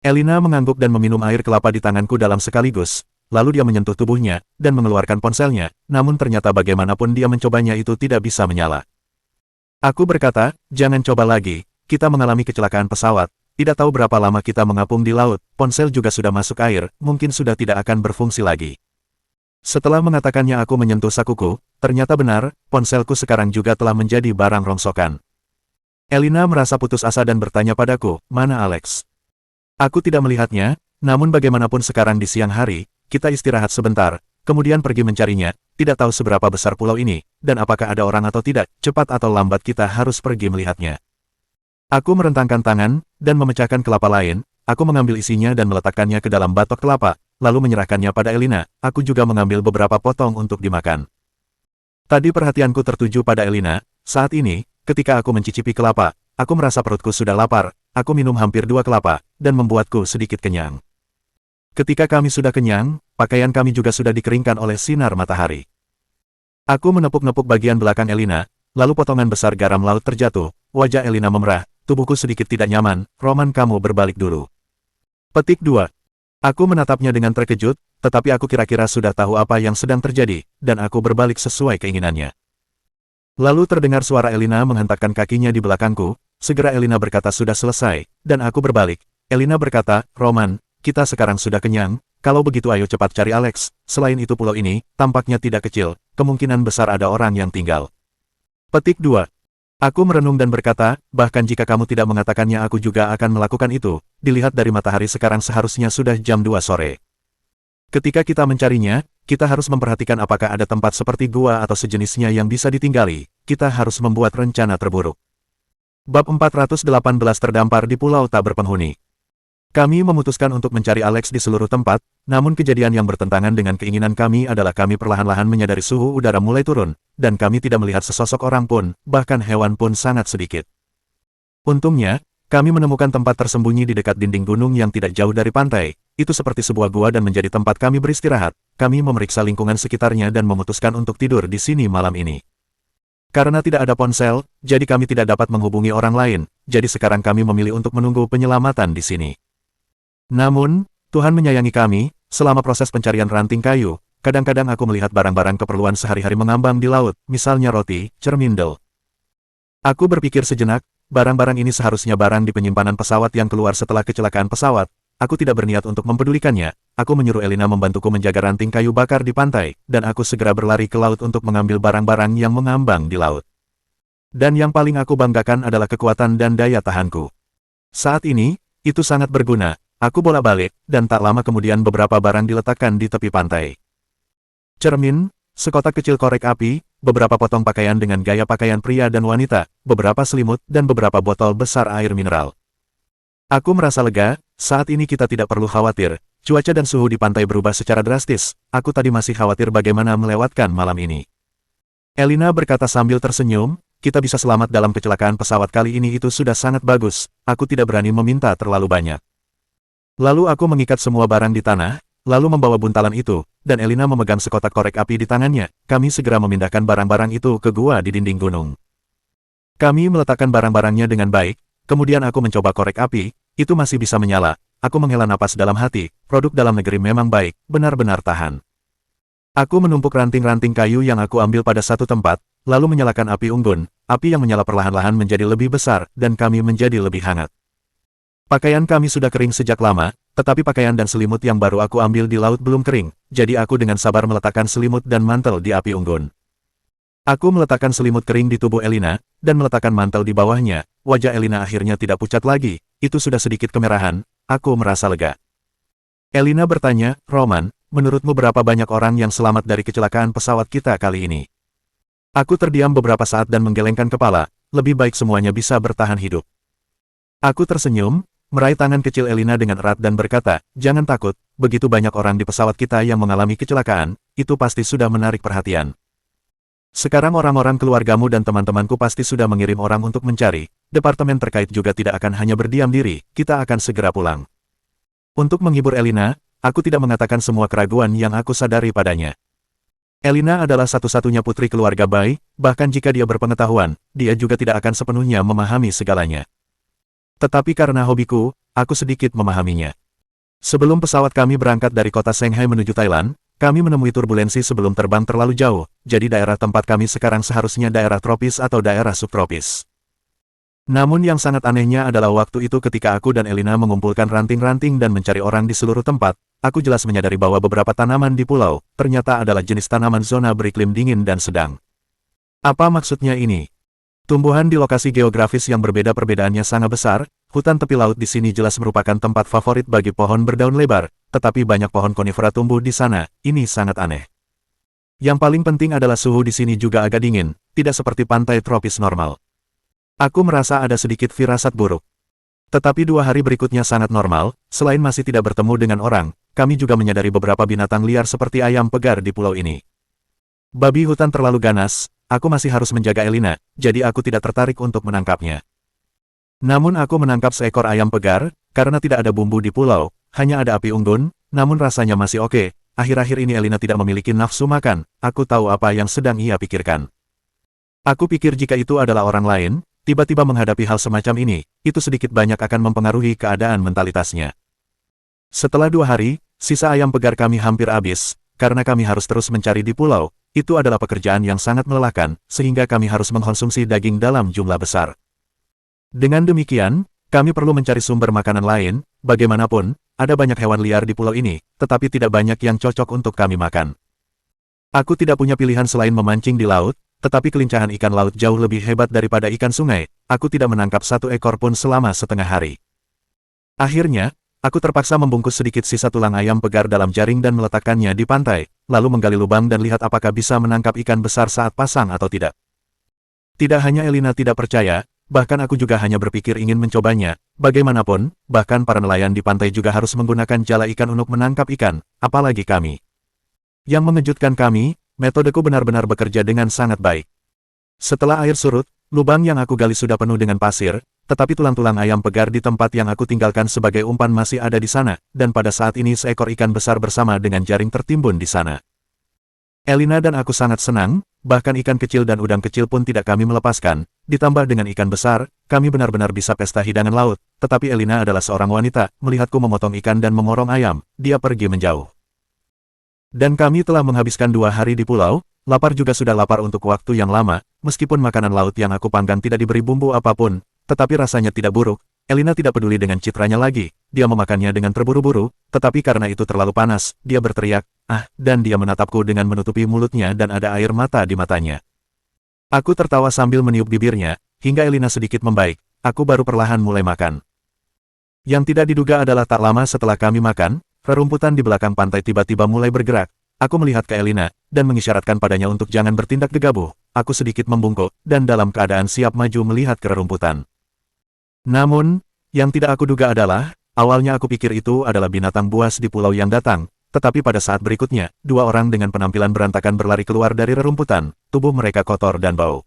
Elina mengangguk dan meminum air kelapa di tanganku dalam sekaligus, lalu dia menyentuh tubuhnya, dan mengeluarkan ponselnya, namun ternyata bagaimanapun dia mencobanya itu tidak bisa menyala. Aku berkata, jangan coba lagi, kita mengalami kecelakaan pesawat, tidak tahu berapa lama kita mengapung di laut, ponsel juga sudah masuk air, mungkin sudah tidak akan berfungsi lagi. Setelah mengatakannya aku menyentuh sakuku, ternyata benar, ponselku sekarang juga telah menjadi barang rongsokan. Elina merasa putus asa dan bertanya padaku, mana Alex? Aku tidak melihatnya, namun bagaimanapun sekarang di siang hari, kita istirahat sebentar, kemudian pergi mencarinya, tidak tahu seberapa besar pulau ini, dan apakah ada orang atau tidak, cepat atau lambat kita harus pergi melihatnya. Aku merentangkan tangan, dan memecahkan kelapa lain, aku mengambil isinya dan meletakkannya ke dalam batok kelapa, lalu menyerahkannya pada Elina, aku juga mengambil beberapa potong untuk dimakan. Tadi perhatianku tertuju pada Elina, saat ini, ketika aku mencicipi kelapa, aku merasa perutku sudah lapar, aku minum hampir 2 kelapa, dan membuatku sedikit kenyang. Ketika kami sudah kenyang, pakaian kami juga sudah dikeringkan oleh sinar matahari. Aku menepuk-nepuk bagian belakang Elina, lalu potongan besar garam laut terjatuh, wajah Elina memerah, tubuhku sedikit tidak nyaman, Roman kamu berbalik dulu. Petik 2. Aku menatapnya dengan terkejut, tetapi aku kira-kira sudah tahu apa yang sedang terjadi, dan aku berbalik sesuai keinginannya. Lalu terdengar suara Elina menghentakkan kakinya di belakangku, segera Elina berkata sudah selesai, dan aku berbalik. Elina berkata, Roman, kita sekarang sudah kenyang, kalau begitu ayo cepat cari Alex, selain itu pulau ini, tampaknya tidak kecil, kemungkinan besar ada orang yang tinggal. Petik 2. Aku merenung dan berkata, bahkan jika kamu tidak mengatakannya aku juga akan melakukan itu, dilihat dari matahari sekarang seharusnya sudah jam 2 sore. Ketika kita mencarinya, kita harus memperhatikan apakah ada tempat seperti gua atau sejenisnya yang bisa ditinggali, kita harus membuat rencana terburuk. Bab 418 terdampar di pulau tak berpenghuni. Kami memutuskan untuk mencari Alex di seluruh tempat, namun kejadian yang bertentangan dengan keinginan kami adalah kami perlahan-lahan menyadari suhu udara mulai turun, dan kami tidak melihat sesosok orang pun, bahkan hewan pun sangat sedikit. Untungnya, kami menemukan tempat tersembunyi di dekat dinding gunung yang tidak jauh dari pantai. Itu seperti sebuah gua dan menjadi tempat kami beristirahat. Kami memeriksa lingkungan sekitarnya dan memutuskan untuk tidur di sini malam ini. Karena tidak ada ponsel, jadi kami tidak dapat menghubungi orang lain, jadi sekarang kami memilih untuk menunggu penyelamatan di sini. Namun, Tuhan menyayangi kami, selama proses pencarian ranting kayu, kadang-kadang aku melihat barang-barang keperluan sehari-hari mengambang di laut, misalnya roti, cermindel. Aku berpikir sejenak, barang-barang ini seharusnya barang di penyimpanan pesawat yang keluar setelah kecelakaan pesawat. Aku tidak berniat untuk mempedulikannya, aku menyuruh Elina membantuku menjaga ranting kayu bakar di pantai, dan aku segera berlari ke laut untuk mengambil barang-barang yang mengambang di laut. Dan yang paling aku banggakan adalah kekuatan dan daya tahanku. Saat ini, itu sangat berguna. Aku bolak-balik, dan tak lama kemudian beberapa barang diletakkan di tepi pantai. Cermin, sekotak kecil korek api, beberapa potong pakaian dengan gaya pakaian pria dan wanita, beberapa selimut, dan beberapa botol besar air mineral. Aku merasa lega, saat ini kita tidak perlu khawatir, cuaca dan suhu di pantai berubah secara drastis, aku tadi masih khawatir bagaimana melewatkan malam ini. Elina berkata sambil tersenyum, kita bisa selamat dalam kecelakaan pesawat kali ini itu sudah sangat bagus, aku tidak berani meminta terlalu banyak. Lalu aku mengikat semua barang di tanah, lalu membawa buntalan itu, dan Elina memegang sekotak korek api di tangannya. Kami segera memindahkan barang-barang itu ke gua di dinding gunung. Kami meletakkan barang-barangnya dengan baik, kemudian aku mencoba korek api, itu masih bisa menyala. Aku menghela napas dalam hati, produk dalam negeri memang baik, benar-benar tahan. Aku menumpuk ranting-ranting kayu yang aku ambil pada satu tempat, lalu menyalakan api unggun, api yang menyala perlahan-lahan menjadi lebih besar, dan kami menjadi lebih hangat. Pakaian kami sudah kering sejak lama, tetapi pakaian dan selimut yang baru aku ambil di laut belum kering, jadi aku dengan sabar meletakkan selimut dan mantel di api unggun. Aku meletakkan selimut kering di tubuh Elina, dan meletakkan mantel di bawahnya. Wajah Elina akhirnya tidak pucat lagi, itu sudah sedikit kemerahan, aku merasa lega. Elina bertanya, Roman, menurutmu berapa banyak orang yang selamat dari kecelakaan pesawat kita kali ini? Aku terdiam beberapa saat dan menggelengkan kepala, lebih baik semuanya bisa bertahan hidup. Aku tersenyum, meraih tangan kecil Elina dengan erat dan berkata, jangan takut, begitu banyak orang di pesawat kita yang mengalami kecelakaan, itu pasti sudah menarik perhatian. Sekarang orang-orang keluargamu dan teman-temanku pasti sudah mengirim orang untuk mencari, departemen terkait juga tidak akan hanya berdiam diri, kita akan segera pulang. Untuk menghibur Elina, aku tidak mengatakan semua keraguan yang aku sadari padanya. Elina adalah satu-satunya putri keluarga Bai, bahkan jika dia berpengetahuan, dia juga tidak akan sepenuhnya memahami segalanya. Tetapi karena hobiku, aku sedikit memahaminya. Sebelum pesawat kami berangkat dari kota Shanghai menuju Thailand, kami menemui turbulensi sebelum terbang terlalu jauh, jadi daerah tempat kami sekarang seharusnya daerah tropis atau daerah subtropis. Namun yang sangat anehnya adalah waktu itu ketika aku dan Elina mengumpulkan ranting-ranting dan mencari orang di seluruh tempat, aku jelas menyadari bahwa beberapa tanaman di pulau, ternyata adalah jenis tanaman zona beriklim dingin dan sedang. Apa maksudnya ini? Tumbuhan di lokasi geografis yang berbeda perbedaannya sangat besar, hutan tepi laut di sini jelas merupakan tempat favorit bagi pohon berdaun lebar, tetapi banyak pohon konifera tumbuh di sana, ini sangat aneh. Yang paling penting adalah suhu di sini juga agak dingin, tidak seperti pantai tropis normal. Aku merasa ada sedikit firasat buruk. Tetapi 2 hari berikutnya sangat normal, selain masih tidak bertemu dengan orang, kami juga menyadari beberapa binatang liar seperti ayam pegar di pulau ini. Babi hutan terlalu ganas, aku masih harus menjaga Elina, jadi aku tidak tertarik untuk menangkapnya. Namun aku menangkap seekor ayam pegar, karena tidak ada bumbu di pulau, hanya ada api unggun, namun rasanya masih oke. Akhir-akhir ini Elina tidak memiliki nafsu makan, aku tahu apa yang sedang ia pikirkan. Aku pikir jika itu adalah orang lain, tiba-tiba menghadapi hal semacam ini, itu sedikit banyak akan mempengaruhi keadaan mentalitasnya. Setelah 2 hari, sisa ayam pegar kami hampir habis, karena kami harus terus mencari di pulau. Itu adalah pekerjaan yang sangat melelahkan, sehingga kami harus mengkonsumsi daging dalam jumlah besar. Dengan demikian, kami perlu mencari sumber makanan lain, bagaimanapun, ada banyak hewan liar di pulau ini, tetapi tidak banyak yang cocok untuk kami makan. Aku tidak punya pilihan selain memancing di laut, tetapi kelincahan ikan laut jauh lebih hebat daripada ikan sungai, aku tidak menangkap 1 ekor pun selama setengah hari. Akhirnya, aku terpaksa membungkus sedikit sisa tulang ayam pegar dalam jaring dan meletakkannya di pantai, lalu menggali lubang dan lihat apakah bisa menangkap ikan besar saat pasang atau tidak. Tidak hanya Elina tidak percaya, bahkan aku juga hanya berpikir ingin mencobanya. Bagaimanapun, bahkan para nelayan di pantai juga harus menggunakan jala ikan untuk menangkap ikan, apalagi kami. Yang mengejutkan kami, metodeku benar-benar bekerja dengan sangat baik. Setelah air surut, lubang yang aku gali sudah penuh dengan pasir, tetapi tulang-tulang ayam pegar di tempat yang aku tinggalkan sebagai umpan masih ada di sana, dan pada saat ini seekor ikan besar bersama dengan jaring tertimbun di sana. Elina dan aku sangat senang, bahkan ikan kecil dan udang kecil pun tidak kami melepaskan, ditambah dengan ikan besar, kami benar-benar bisa pesta hidangan laut, tetapi Elina adalah seorang wanita, melihatku memotong ikan dan memorong ayam, dia pergi menjauh. Dan kami telah menghabiskan 2 hari di pulau, lapar juga sudah lapar untuk waktu yang lama, meskipun makanan laut yang aku panggang tidak diberi bumbu apapun, tetapi rasanya tidak buruk. Elina tidak peduli dengan citranya lagi, dia memakannya dengan terburu-buru, tetapi karena itu terlalu panas, dia berteriak, dan dia menatapku dengan menutupi mulutnya dan ada air mata di matanya. Aku tertawa sambil meniup bibirnya, hingga Elina sedikit membaik, aku baru perlahan mulai makan. Yang tidak diduga adalah tak lama setelah kami makan, rerumputan di belakang pantai tiba-tiba mulai bergerak. Aku melihat ke Elina, dan mengisyaratkan padanya untuk jangan bertindak gegabah. Aku sedikit membungkuk, dan dalam keadaan siap maju melihat ke rerumputan. Namun, yang tidak aku duga adalah, awalnya aku pikir itu adalah binatang buas di pulau yang datang, tetapi pada saat berikutnya, 2 orang dengan penampilan berantakan berlari keluar dari rerumputan, tubuh mereka kotor dan bau.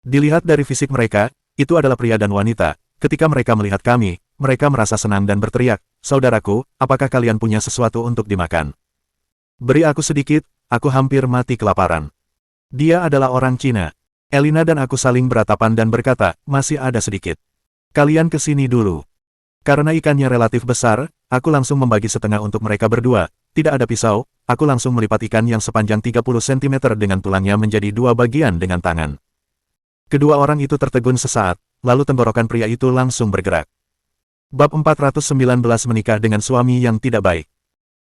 Dilihat dari fisik mereka, itu adalah pria dan wanita. Ketika mereka melihat kami, mereka merasa senang dan berteriak, "Saudaraku, apakah kalian punya sesuatu untuk dimakan? Beri aku sedikit, aku hampir mati kelaparan." Dia adalah orang Cina. Elina dan aku saling beratapan dan berkata, "Masih ada sedikit. Kalian ke sini dulu." Karena ikannya relatif besar, aku langsung membagi setengah untuk mereka berdua. Tidak ada pisau, aku langsung melipat ikan yang sepanjang 30 cm dengan tulangnya menjadi 2 bagian dengan tangan. Kedua orang itu tertegun sesaat, lalu tenggorokan pria itu langsung bergerak. Bab 419 Menikah dengan suami yang tidak baik.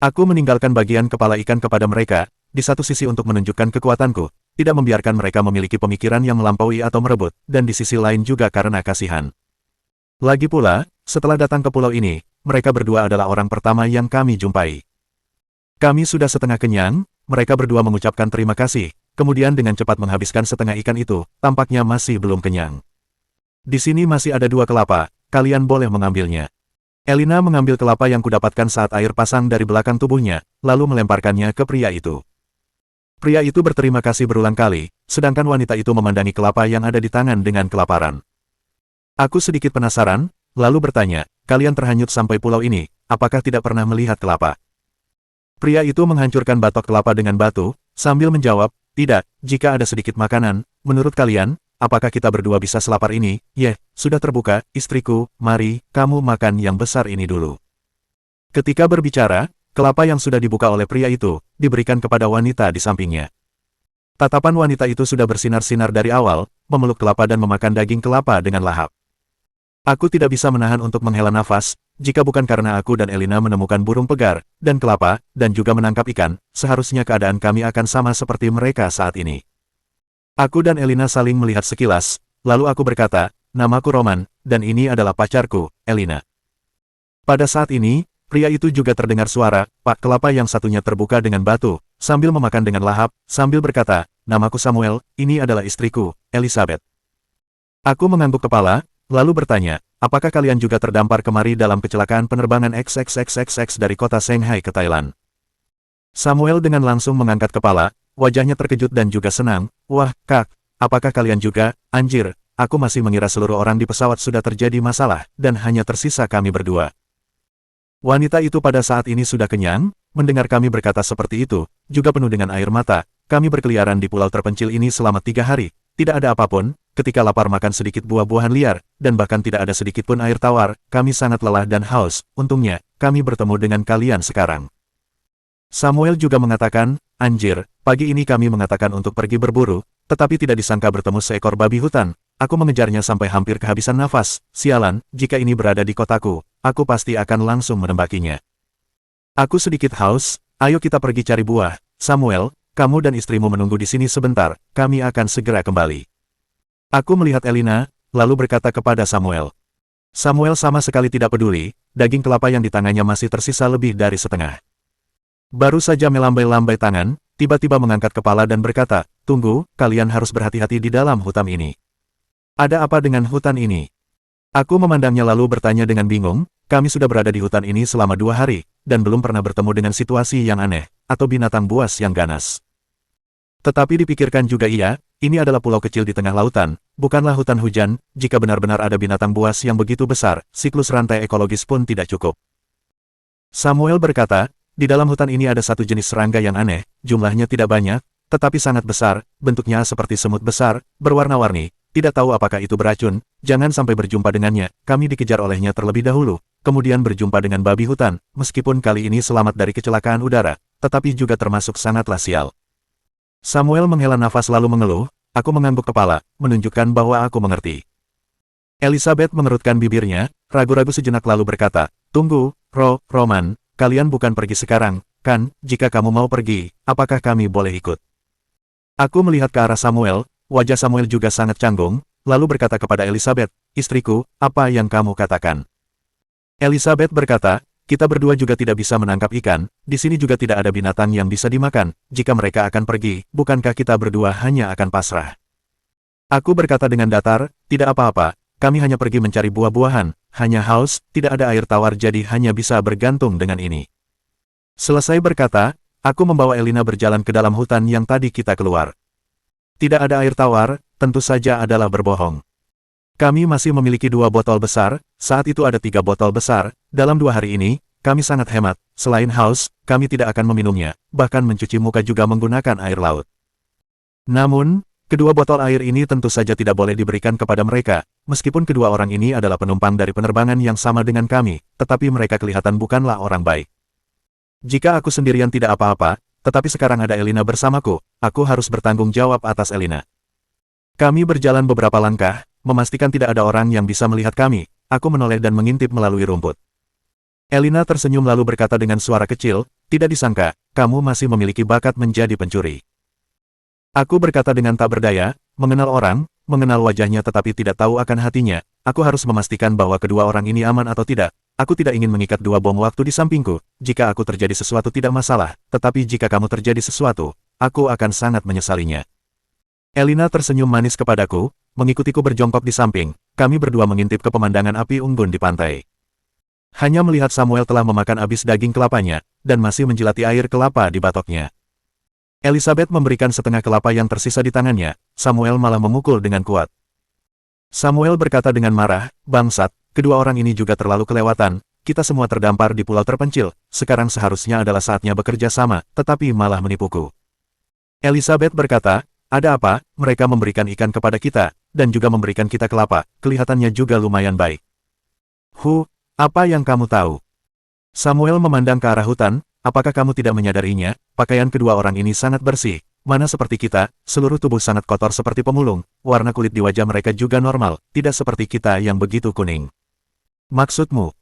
Aku meninggalkan bagian kepala ikan kepada mereka, di satu sisi untuk menunjukkan kekuatanku, tidak membiarkan mereka memiliki pemikiran yang melampaui atau merebut, dan di sisi lain juga karena kasihan. Lagi pula, setelah datang ke pulau ini, mereka berdua adalah orang pertama yang kami jumpai. Kami sudah setengah kenyang, mereka berdua mengucapkan terima kasih, kemudian dengan cepat menghabiskan setengah ikan itu, tampaknya masih belum kenyang. Di sini masih ada 2 kelapa, kalian boleh mengambilnya. Elina mengambil kelapa yang kudapatkan saat air pasang dari belakang tubuhnya, lalu melemparkannya ke pria itu. Pria itu berterima kasih berulang kali, sedangkan wanita itu memandangi kelapa yang ada di tangan dengan kelaparan. Aku sedikit penasaran, lalu bertanya, "Kalian terhanyut sampai pulau ini, apakah tidak pernah melihat kelapa?" Pria itu menghancurkan batok kelapa dengan batu, sambil menjawab, "Tidak, jika ada sedikit makanan, menurut kalian, apakah kita berdua bisa selapar ini? Sudah terbuka, istriku, mari, kamu makan yang besar ini dulu." Ketika berbicara, kelapa yang sudah dibuka oleh pria itu, diberikan kepada wanita di sampingnya. Tatapan wanita itu sudah bersinar-sinar dari awal, memeluk kelapa dan memakan daging kelapa dengan lahap. Aku tidak bisa menahan untuk menghela nafas, jika bukan karena aku dan Elina menemukan burung pegar, dan kelapa, dan juga menangkap ikan, seharusnya keadaan kami akan sama seperti mereka saat ini. Aku dan Elina saling melihat sekilas, lalu aku berkata, "Namaku Roman, dan ini adalah pacarku, Elina." Pada saat ini, pria itu juga terdengar suara, "Pak." Kelapa yang satunya terbuka dengan batu, sambil memakan dengan lahap, sambil berkata, "Namaku Samuel, ini adalah istriku, Elizabeth." Aku mengangguk kepala, lalu bertanya, "Apakah kalian juga terdampar kemari dalam kecelakaan penerbangan XXXXX dari kota Shanghai ke Thailand?" Samuel dengan langsung mengangkat kepala, wajahnya terkejut dan juga senang. "Wah, Kak, apakah kalian juga? Anjir, aku masih mengira seluruh orang di pesawat sudah terjadi masalah, dan hanya tersisa kami berdua." Wanita itu pada saat ini sudah kenyang, mendengar kami berkata seperti itu, juga penuh dengan air mata. Kami berkeliaran di pulau terpencil ini selama 3 hari, tidak ada apapun. Ketika lapar makan sedikit buah-buahan liar, dan bahkan tidak ada sedikit pun air tawar, kami sangat lelah dan haus. Untungnya, kami bertemu dengan kalian sekarang. Samuel juga mengatakan, "Anjir, pagi ini kami mengatakan untuk pergi berburu, tetapi tidak disangka bertemu seekor babi hutan. Aku mengejarnya sampai hampir kehabisan nafas. Sialan, jika ini berada di kotaku, aku pasti akan langsung menembakinya. Aku sedikit haus, ayo kita pergi cari buah. Samuel, kamu dan istrimu menunggu di sini sebentar, kami akan segera kembali." Aku melihat Elina, lalu berkata kepada Samuel. Samuel sama sekali tidak peduli, daging kelapa yang di tangannya masih tersisa lebih dari setengah. Baru saja melambai-lambai tangan, tiba-tiba mengangkat kepala dan berkata, "Tunggu, kalian harus berhati-hati di dalam hutan ini." Ada apa dengan hutan ini? Aku memandangnya lalu bertanya dengan bingung, kami sudah berada di hutan ini selama 2 hari, dan belum pernah bertemu dengan situasi yang aneh, atau binatang buas yang ganas. Tetapi dipikirkan juga iya, ini adalah pulau kecil di tengah lautan, bukanlah hutan hujan, jika benar-benar ada binatang buas yang begitu besar, siklus rantai ekologis pun tidak cukup. Samuel berkata, di dalam hutan ini ada satu jenis serangga yang aneh, jumlahnya tidak banyak, tetapi sangat besar, bentuknya seperti semut besar, berwarna-warni, tidak tahu apakah itu beracun, jangan sampai berjumpa dengannya, kami dikejar olehnya terlebih dahulu, kemudian berjumpa dengan babi hutan, meskipun kali ini selamat dari kecelakaan udara, tetapi juga termasuk sangatlah sial. Samuel menghela nafas lalu mengeluh, aku mengangguk kepala, menunjukkan bahwa aku mengerti. Elizabeth mengerutkan bibirnya, ragu-ragu sejenak lalu berkata, tunggu, Roman, kalian bukan pergi sekarang, kan, jika kamu mau pergi, apakah kami boleh ikut? Aku melihat ke arah Samuel, wajah Samuel juga sangat canggung, lalu berkata kepada Elizabeth, istriku, apa yang kamu katakan? Elizabeth berkata, kita berdua juga tidak bisa menangkap ikan, di sini juga tidak ada binatang yang bisa dimakan, jika mereka akan pergi, bukankah kita berdua hanya akan pasrah? Aku berkata dengan datar, tidak apa-apa, kami hanya pergi mencari buah-buahan, hanya haus, tidak ada air tawar jadi hanya bisa bergantung dengan ini. Selesai berkata, aku membawa Elina berjalan ke dalam hutan yang tadi kita keluar. Tidak ada air tawar, tentu saja adalah berbohong. Kami masih memiliki 2 botol besar, saat itu ada 3 botol besar, dalam 2 hari ini, kami sangat hemat, selain haus, kami tidak akan meminumnya, bahkan mencuci muka juga menggunakan air laut. Namun, kedua botol air ini tentu saja tidak boleh diberikan kepada mereka, meskipun kedua orang ini adalah penumpang dari penerbangan yang sama dengan kami, tetapi mereka kelihatan bukanlah orang baik. Jika aku sendirian tidak apa-apa, tetapi sekarang ada Elina bersamaku, aku harus bertanggung jawab atas Elina. Kami berjalan beberapa langkah, memastikan tidak ada orang yang bisa melihat kami, aku menoleh dan mengintip melalui rumput. Elina tersenyum lalu berkata dengan suara kecil, tidak disangka, kamu masih memiliki bakat menjadi pencuri. Aku berkata dengan tak berdaya, mengenal orang, mengenal wajahnya tetapi tidak tahu akan hatinya, aku harus memastikan bahwa kedua orang ini aman atau tidak, aku tidak ingin mengikat 2 bom waktu di sampingku, jika aku terjadi sesuatu tidak masalah, tetapi jika kamu terjadi sesuatu, aku akan sangat menyesalinya. Elina tersenyum manis kepadaku, mengikutiku berjongkok di samping, kami berdua mengintip ke pemandangan api unggun di pantai. Hanya melihat Samuel telah memakan habis daging kelapanya, dan masih menjilati air kelapa di batoknya. Elizabeth memberikan setengah kelapa yang tersisa di tangannya, Samuel malah memukul dengan kuat. Samuel berkata dengan marah, bangsat, kedua orang ini juga terlalu kelewatan, kita semua terdampar di pulau terpencil, sekarang seharusnya adalah saatnya bekerja sama, tetapi malah menipuku. Elizabeth berkata, ada apa, mereka memberikan ikan kepada kita, dan juga memberikan kita kelapa, kelihatannya juga lumayan baik. Apa yang kamu tahu? Samuel memandang ke arah hutan, apakah kamu tidak menyadarinya, pakaian kedua orang ini sangat bersih, mana seperti kita, seluruh tubuh sangat kotor seperti pemulung, warna kulit di wajah mereka juga normal, tidak seperti kita yang begitu kuning. Maksudmu?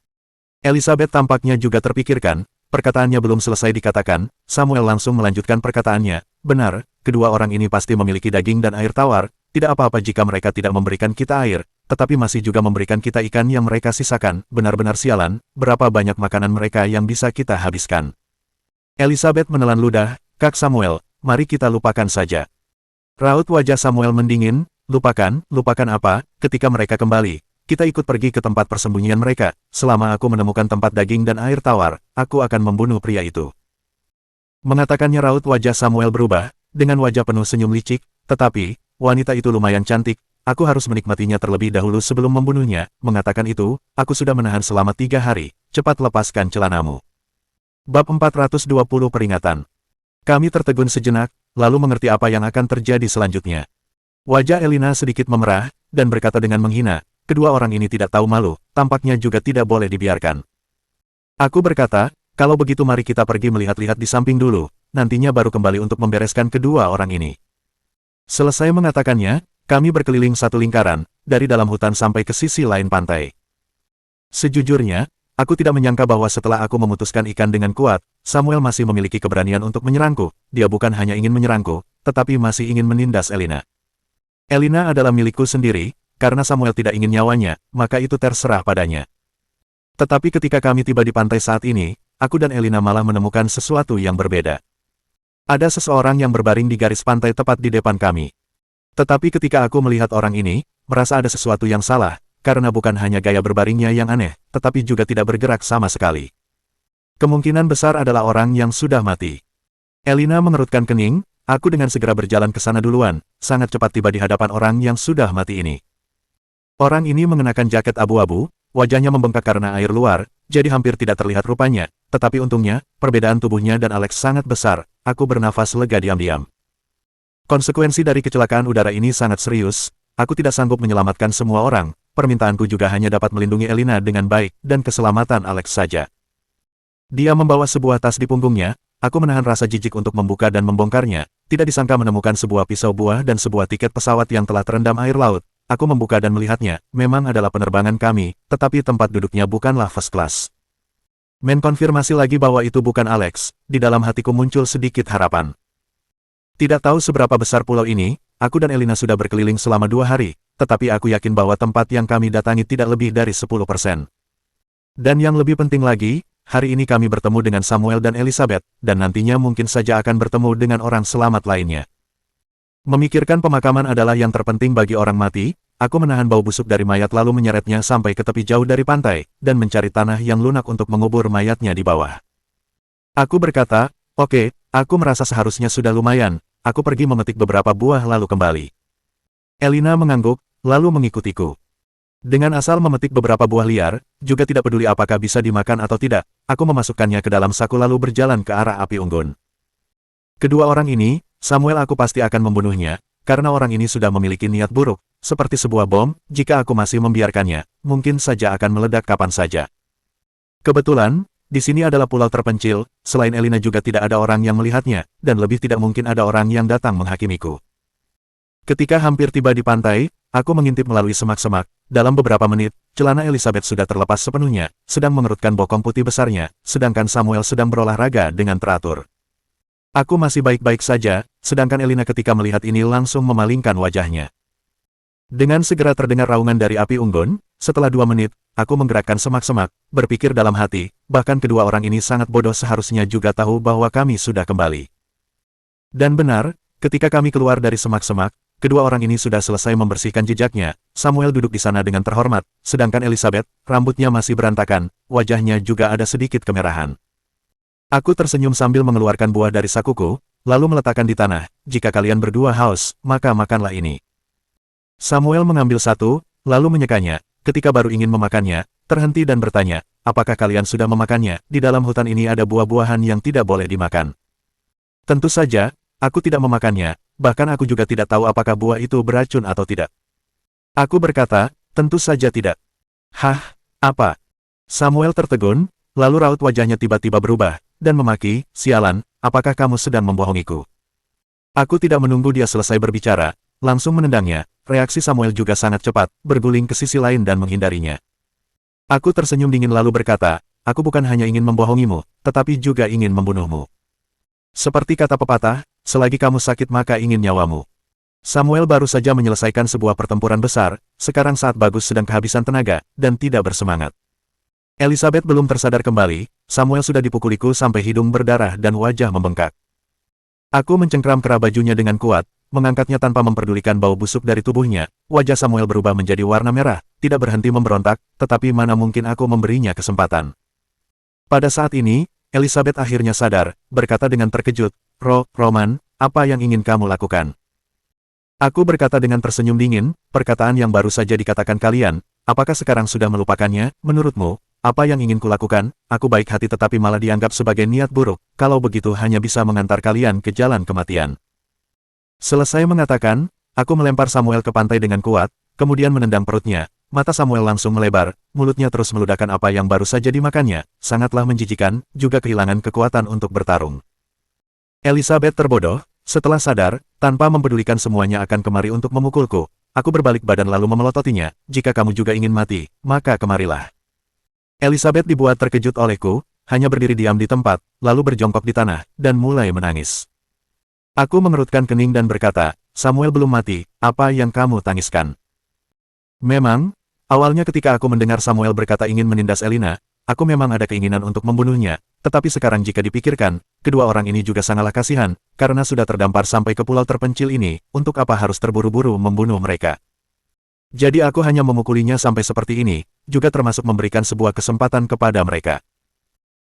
Elizabeth tampaknya juga terpikirkan, perkataannya belum selesai dikatakan, Samuel langsung melanjutkan perkataannya, benar, kedua orang ini pasti memiliki daging dan air tawar, tidak apa-apa jika mereka tidak memberikan kita air, tetapi masih juga memberikan kita ikan yang mereka sisakan, benar-benar sialan, berapa banyak makanan mereka yang bisa kita habiskan. Elizabeth menelan ludah, Kak Samuel, mari kita lupakan saja. Raut wajah Samuel mendingin, lupakan apa, ketika mereka kembali, kita ikut pergi ke tempat persembunyian mereka, selama aku menemukan tempat daging dan air tawar, aku akan membunuh pria itu. Mengatakannya raut wajah Samuel berubah, dengan wajah penuh senyum licik, tetapi, wanita itu lumayan cantik, aku harus menikmatinya terlebih dahulu sebelum membunuhnya, mengatakan itu, aku sudah menahan selama 3 hari, cepat lepaskan celanamu. Bab 420 Peringatan. Kami tertegun sejenak, lalu mengerti apa yang akan terjadi selanjutnya. Wajah Elina sedikit memerah, dan berkata dengan menghina, kedua orang ini tidak tahu malu, tampaknya juga tidak boleh dibiarkan. Aku berkata, kalau begitu mari kita pergi melihat-lihat di samping dulu, nantinya baru kembali untuk membereskan kedua orang ini. Selesai mengatakannya, kami berkeliling satu lingkaran, dari dalam hutan sampai ke sisi lain pantai. Sejujurnya, aku tidak menyangka bahwa setelah aku memutuskan ikan dengan kuat, Samuel masih memiliki keberanian untuk menyerangku, dia bukan hanya ingin menyerangku, tetapi masih ingin menindas Elina. Elina adalah milikku sendiri, karena Samuel tidak ingin nyawanya, maka itu terserah padanya. Tetapi ketika kami tiba di pantai saat ini, aku dan Elina malah menemukan sesuatu yang berbeda. Ada seseorang yang berbaring di garis pantai tepat di depan kami. Tetapi ketika aku melihat orang ini, merasa ada sesuatu yang salah, karena bukan hanya gaya berbaringnya yang aneh, tetapi juga tidak bergerak sama sekali. Kemungkinan besar adalah orang yang sudah mati. Elina mengerutkan kening, aku dengan segera berjalan ke sana duluan, sangat cepat tiba di hadapan orang yang sudah mati ini. Orang ini mengenakan jaket abu-abu, wajahnya membengkak karena air luar, jadi hampir tidak terlihat rupanya, tetapi untungnya, perbedaan tubuhnya dan Alex sangat besar, aku bernafas lega diam-diam. Konsekuensi dari kecelakaan udara ini sangat serius, aku tidak sanggup menyelamatkan semua orang, permintaanku juga hanya dapat melindungi Elina dengan baik, dan keselamatan Alex saja. Dia membawa sebuah tas di punggungnya, aku menahan rasa jijik untuk membuka dan membongkarnya, tidak disangka menemukan sebuah pisau buah dan sebuah tiket pesawat yang telah terendam air laut. Aku membuka dan melihatnya, memang adalah penerbangan kami, tetapi tempat duduknya bukanlah first class. Menkonfirmasi lagi bahwa itu bukan Alex, di dalam hatiku muncul sedikit harapan. Tidak tahu seberapa besar pulau ini, aku dan Elina sudah berkeliling selama 2 hari, tetapi aku yakin bahwa tempat yang kami datangi tidak lebih dari 10%. Dan yang lebih penting lagi, hari ini kami bertemu dengan Samuel dan Elizabeth, dan nantinya mungkin saja akan bertemu dengan orang selamat lainnya. Memikirkan pemakaman adalah yang terpenting bagi orang mati, aku menahan bau busuk dari mayat lalu menyeretnya sampai ke tepi jauh dari pantai, dan mencari tanah yang lunak untuk mengubur mayatnya di bawah. Aku berkata, oke, aku merasa seharusnya sudah lumayan, aku pergi memetik beberapa buah lalu kembali. Elina mengangguk, lalu mengikutiku. Dengan asal memetik beberapa buah liar, juga tidak peduli apakah bisa dimakan atau tidak, aku memasukkannya ke dalam saku lalu berjalan ke arah api unggun. Kedua orang ini, Samuel aku pasti akan membunuhnya, karena orang ini sudah memiliki niat buruk, seperti sebuah bom, jika aku masih membiarkannya, mungkin saja akan meledak kapan saja. Kebetulan, di sini adalah pulau terpencil, selain Elina juga tidak ada orang yang melihatnya, dan lebih tidak mungkin ada orang yang datang menghakimiku. Ketika hampir tiba di pantai, aku mengintip melalui semak-semak. Dalam beberapa menit, celana Elizabeth sudah terlepas sepenuhnya, sedang mengerutkan bokong putih besarnya, sedangkan Samuel sedang berolahraga dengan teratur. Aku masih baik-baik saja, sedangkan Elina ketika melihat ini langsung memalingkan wajahnya. Dengan segera terdengar raungan dari api unggun, setelah 2 menit, aku menggerakkan semak-semak, berpikir dalam hati, bahkan kedua orang ini sangat bodoh seharusnya juga tahu bahwa kami sudah kembali. Dan benar, ketika kami keluar dari semak-semak, kedua orang ini sudah selesai membersihkan jejaknya. Samuel duduk di sana dengan terhormat, sedangkan Elizabeth, rambutnya masih berantakan, wajahnya juga ada sedikit kemerahan. Aku tersenyum sambil mengeluarkan buah dari sakuku, lalu meletakkan di tanah. Jika kalian berdua haus, maka makanlah ini. Samuel mengambil satu, lalu menyekanya. Ketika baru ingin memakannya, terhenti dan bertanya, apakah kalian sudah memakannya? Di dalam hutan ini ada buah-buahan yang tidak boleh dimakan. Tentu saja, aku tidak memakannya. Bahkan aku juga tidak tahu apakah buah itu beracun atau tidak. Aku berkata, tentu saja tidak. Hah, apa? Samuel tertegun, lalu raut wajahnya tiba-tiba berubah, dan memaki, sialan, apakah kamu sedang membohongiku? Aku tidak menunggu dia selesai berbicara, langsung menendangnya. Reaksi Samuel juga sangat cepat, berguling ke sisi lain dan menghindarinya. Aku tersenyum dingin lalu berkata, aku bukan hanya ingin membohongimu, tetapi juga ingin membunuhmu. Seperti kata pepatah, selagi kamu sakit maka ingin nyawamu. Samuel baru saja menyelesaikan sebuah pertempuran besar, sekarang saat Bagus sedang kehabisan tenaga, dan tidak bersemangat. Elizabeth belum tersadar kembali, Samuel sudah dipukuliku sampai hidung berdarah dan wajah membengkak. Aku mencengkram kera bajunya dengan kuat, mengangkatnya tanpa memperdulikan bau busuk dari tubuhnya. Wajah Samuel berubah menjadi warna merah, tidak berhenti memberontak, tetapi mana mungkin aku memberinya kesempatan. Pada saat ini, Elizabeth akhirnya sadar, berkata dengan terkejut, Roman, apa yang ingin kamu lakukan? Aku berkata dengan tersenyum dingin, perkataan yang baru saja dikatakan kalian, apakah sekarang sudah melupakannya? Menurutmu, apa yang ingin kulakukan? Aku baik hati tetapi malah dianggap sebagai niat buruk, kalau begitu hanya bisa mengantar kalian ke jalan kematian. Selesai mengatakan, aku melempar Samuel ke pantai dengan kuat, kemudian menendang perutnya. Mata Samuel langsung melebar, mulutnya terus meludahkan apa yang baru saja dimakannya, sangatlah menjijikan, juga kehilangan kekuatan untuk bertarung. Elizabeth terbodoh, setelah sadar, tanpa mempedulikan semuanya akan kemari untuk memukulku. Aku berbalik badan lalu memelototinya, jika kamu juga ingin mati, maka kemarilah. Elizabeth dibuat terkejut olehku, hanya berdiri diam di tempat, lalu berjongkok di tanah, dan mulai menangis. Aku mengerutkan kening dan berkata, Samuel belum mati, apa yang kamu tangiskan? Memang, awalnya ketika aku mendengar Samuel berkata ingin menindas Elina, aku memang ada keinginan untuk membunuhnya, tetapi sekarang jika dipikirkan, kedua orang ini juga sangatlah kasihan, karena sudah terdampar sampai ke pulau terpencil ini, untuk apa harus terburu-buru membunuh mereka. Jadi aku hanya memukulinya sampai seperti ini, juga termasuk memberikan sebuah kesempatan kepada mereka.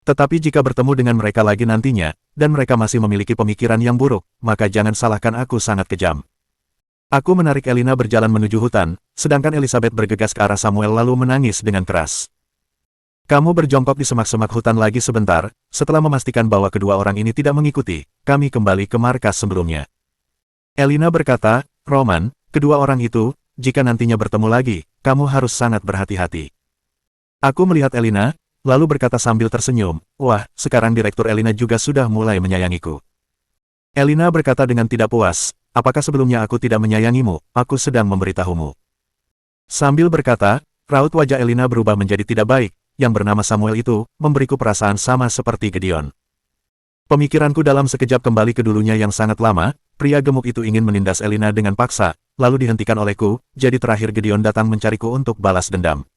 Tetapi jika bertemu dengan mereka lagi nantinya, dan mereka masih memiliki pemikiran yang buruk, maka jangan salahkan aku sangat kejam. Aku menarik Elina berjalan menuju hutan, sedangkan Elizabeth bergegas ke arah Samuel lalu menangis dengan keras. Kamu berjongkok di semak-semak hutan lagi sebentar, setelah memastikan bahwa kedua orang ini tidak mengikuti, kami kembali ke markas sebelumnya. Elina berkata, Roman, kedua orang itu, jika nantinya bertemu lagi, kamu harus sangat berhati-hati. Aku melihat Elina, lalu berkata sambil tersenyum, wah, sekarang Direktur Elina juga sudah mulai menyayangiku. Elina berkata dengan tidak puas, apakah sebelumnya aku tidak menyayangimu, aku sedang memberitahumu. Sambil berkata, raut wajah Elina berubah menjadi tidak baik, yang bernama Samuel itu, memberiku perasaan sama seperti Gideon. Pemikiranku dalam sekejap kembali ke dulunya yang sangat lama, pria gemuk itu ingin menindas Elina dengan paksa, lalu dihentikan olehku, jadi terakhir Gideon datang mencariku untuk balas dendam.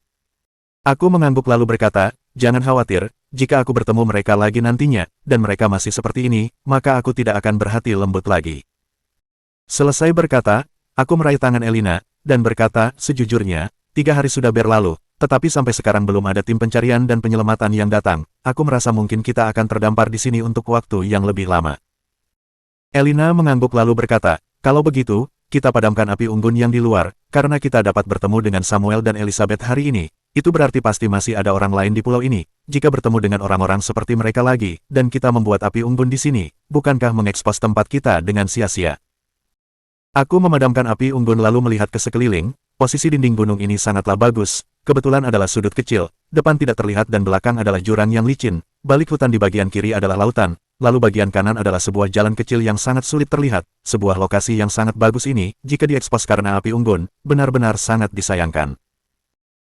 Aku mengangguk lalu berkata, jangan khawatir, jika aku bertemu mereka lagi nantinya, dan mereka masih seperti ini, maka aku tidak akan berhati lembut lagi. Selesai berkata, aku meraih tangan Elina, dan berkata, sejujurnya, 3 hari sudah berlalu, tetapi sampai sekarang belum ada tim pencarian dan penyelamatan yang datang, aku merasa mungkin kita akan terdampar di sini untuk waktu yang lebih lama. Elina mengangguk lalu berkata, kalau begitu, kita padamkan api unggun yang di luar, karena kita dapat bertemu dengan Samuel dan Elizabeth hari ini, itu berarti pasti masih ada orang lain di pulau ini, jika bertemu dengan orang-orang seperti mereka lagi, dan kita membuat api unggun di sini, bukankah mengekspos tempat kita dengan sia-sia? Aku memadamkan api unggun lalu melihat ke sekeliling, posisi dinding gunung ini sangatlah bagus, kebetulan adalah sudut kecil, depan tidak terlihat dan belakang adalah jurang yang licin, balik hutan di bagian kiri adalah lautan, lalu bagian kanan adalah sebuah jalan kecil yang sangat sulit terlihat, sebuah lokasi yang sangat bagus ini, jika diekspos karena api unggun, benar-benar sangat disayangkan.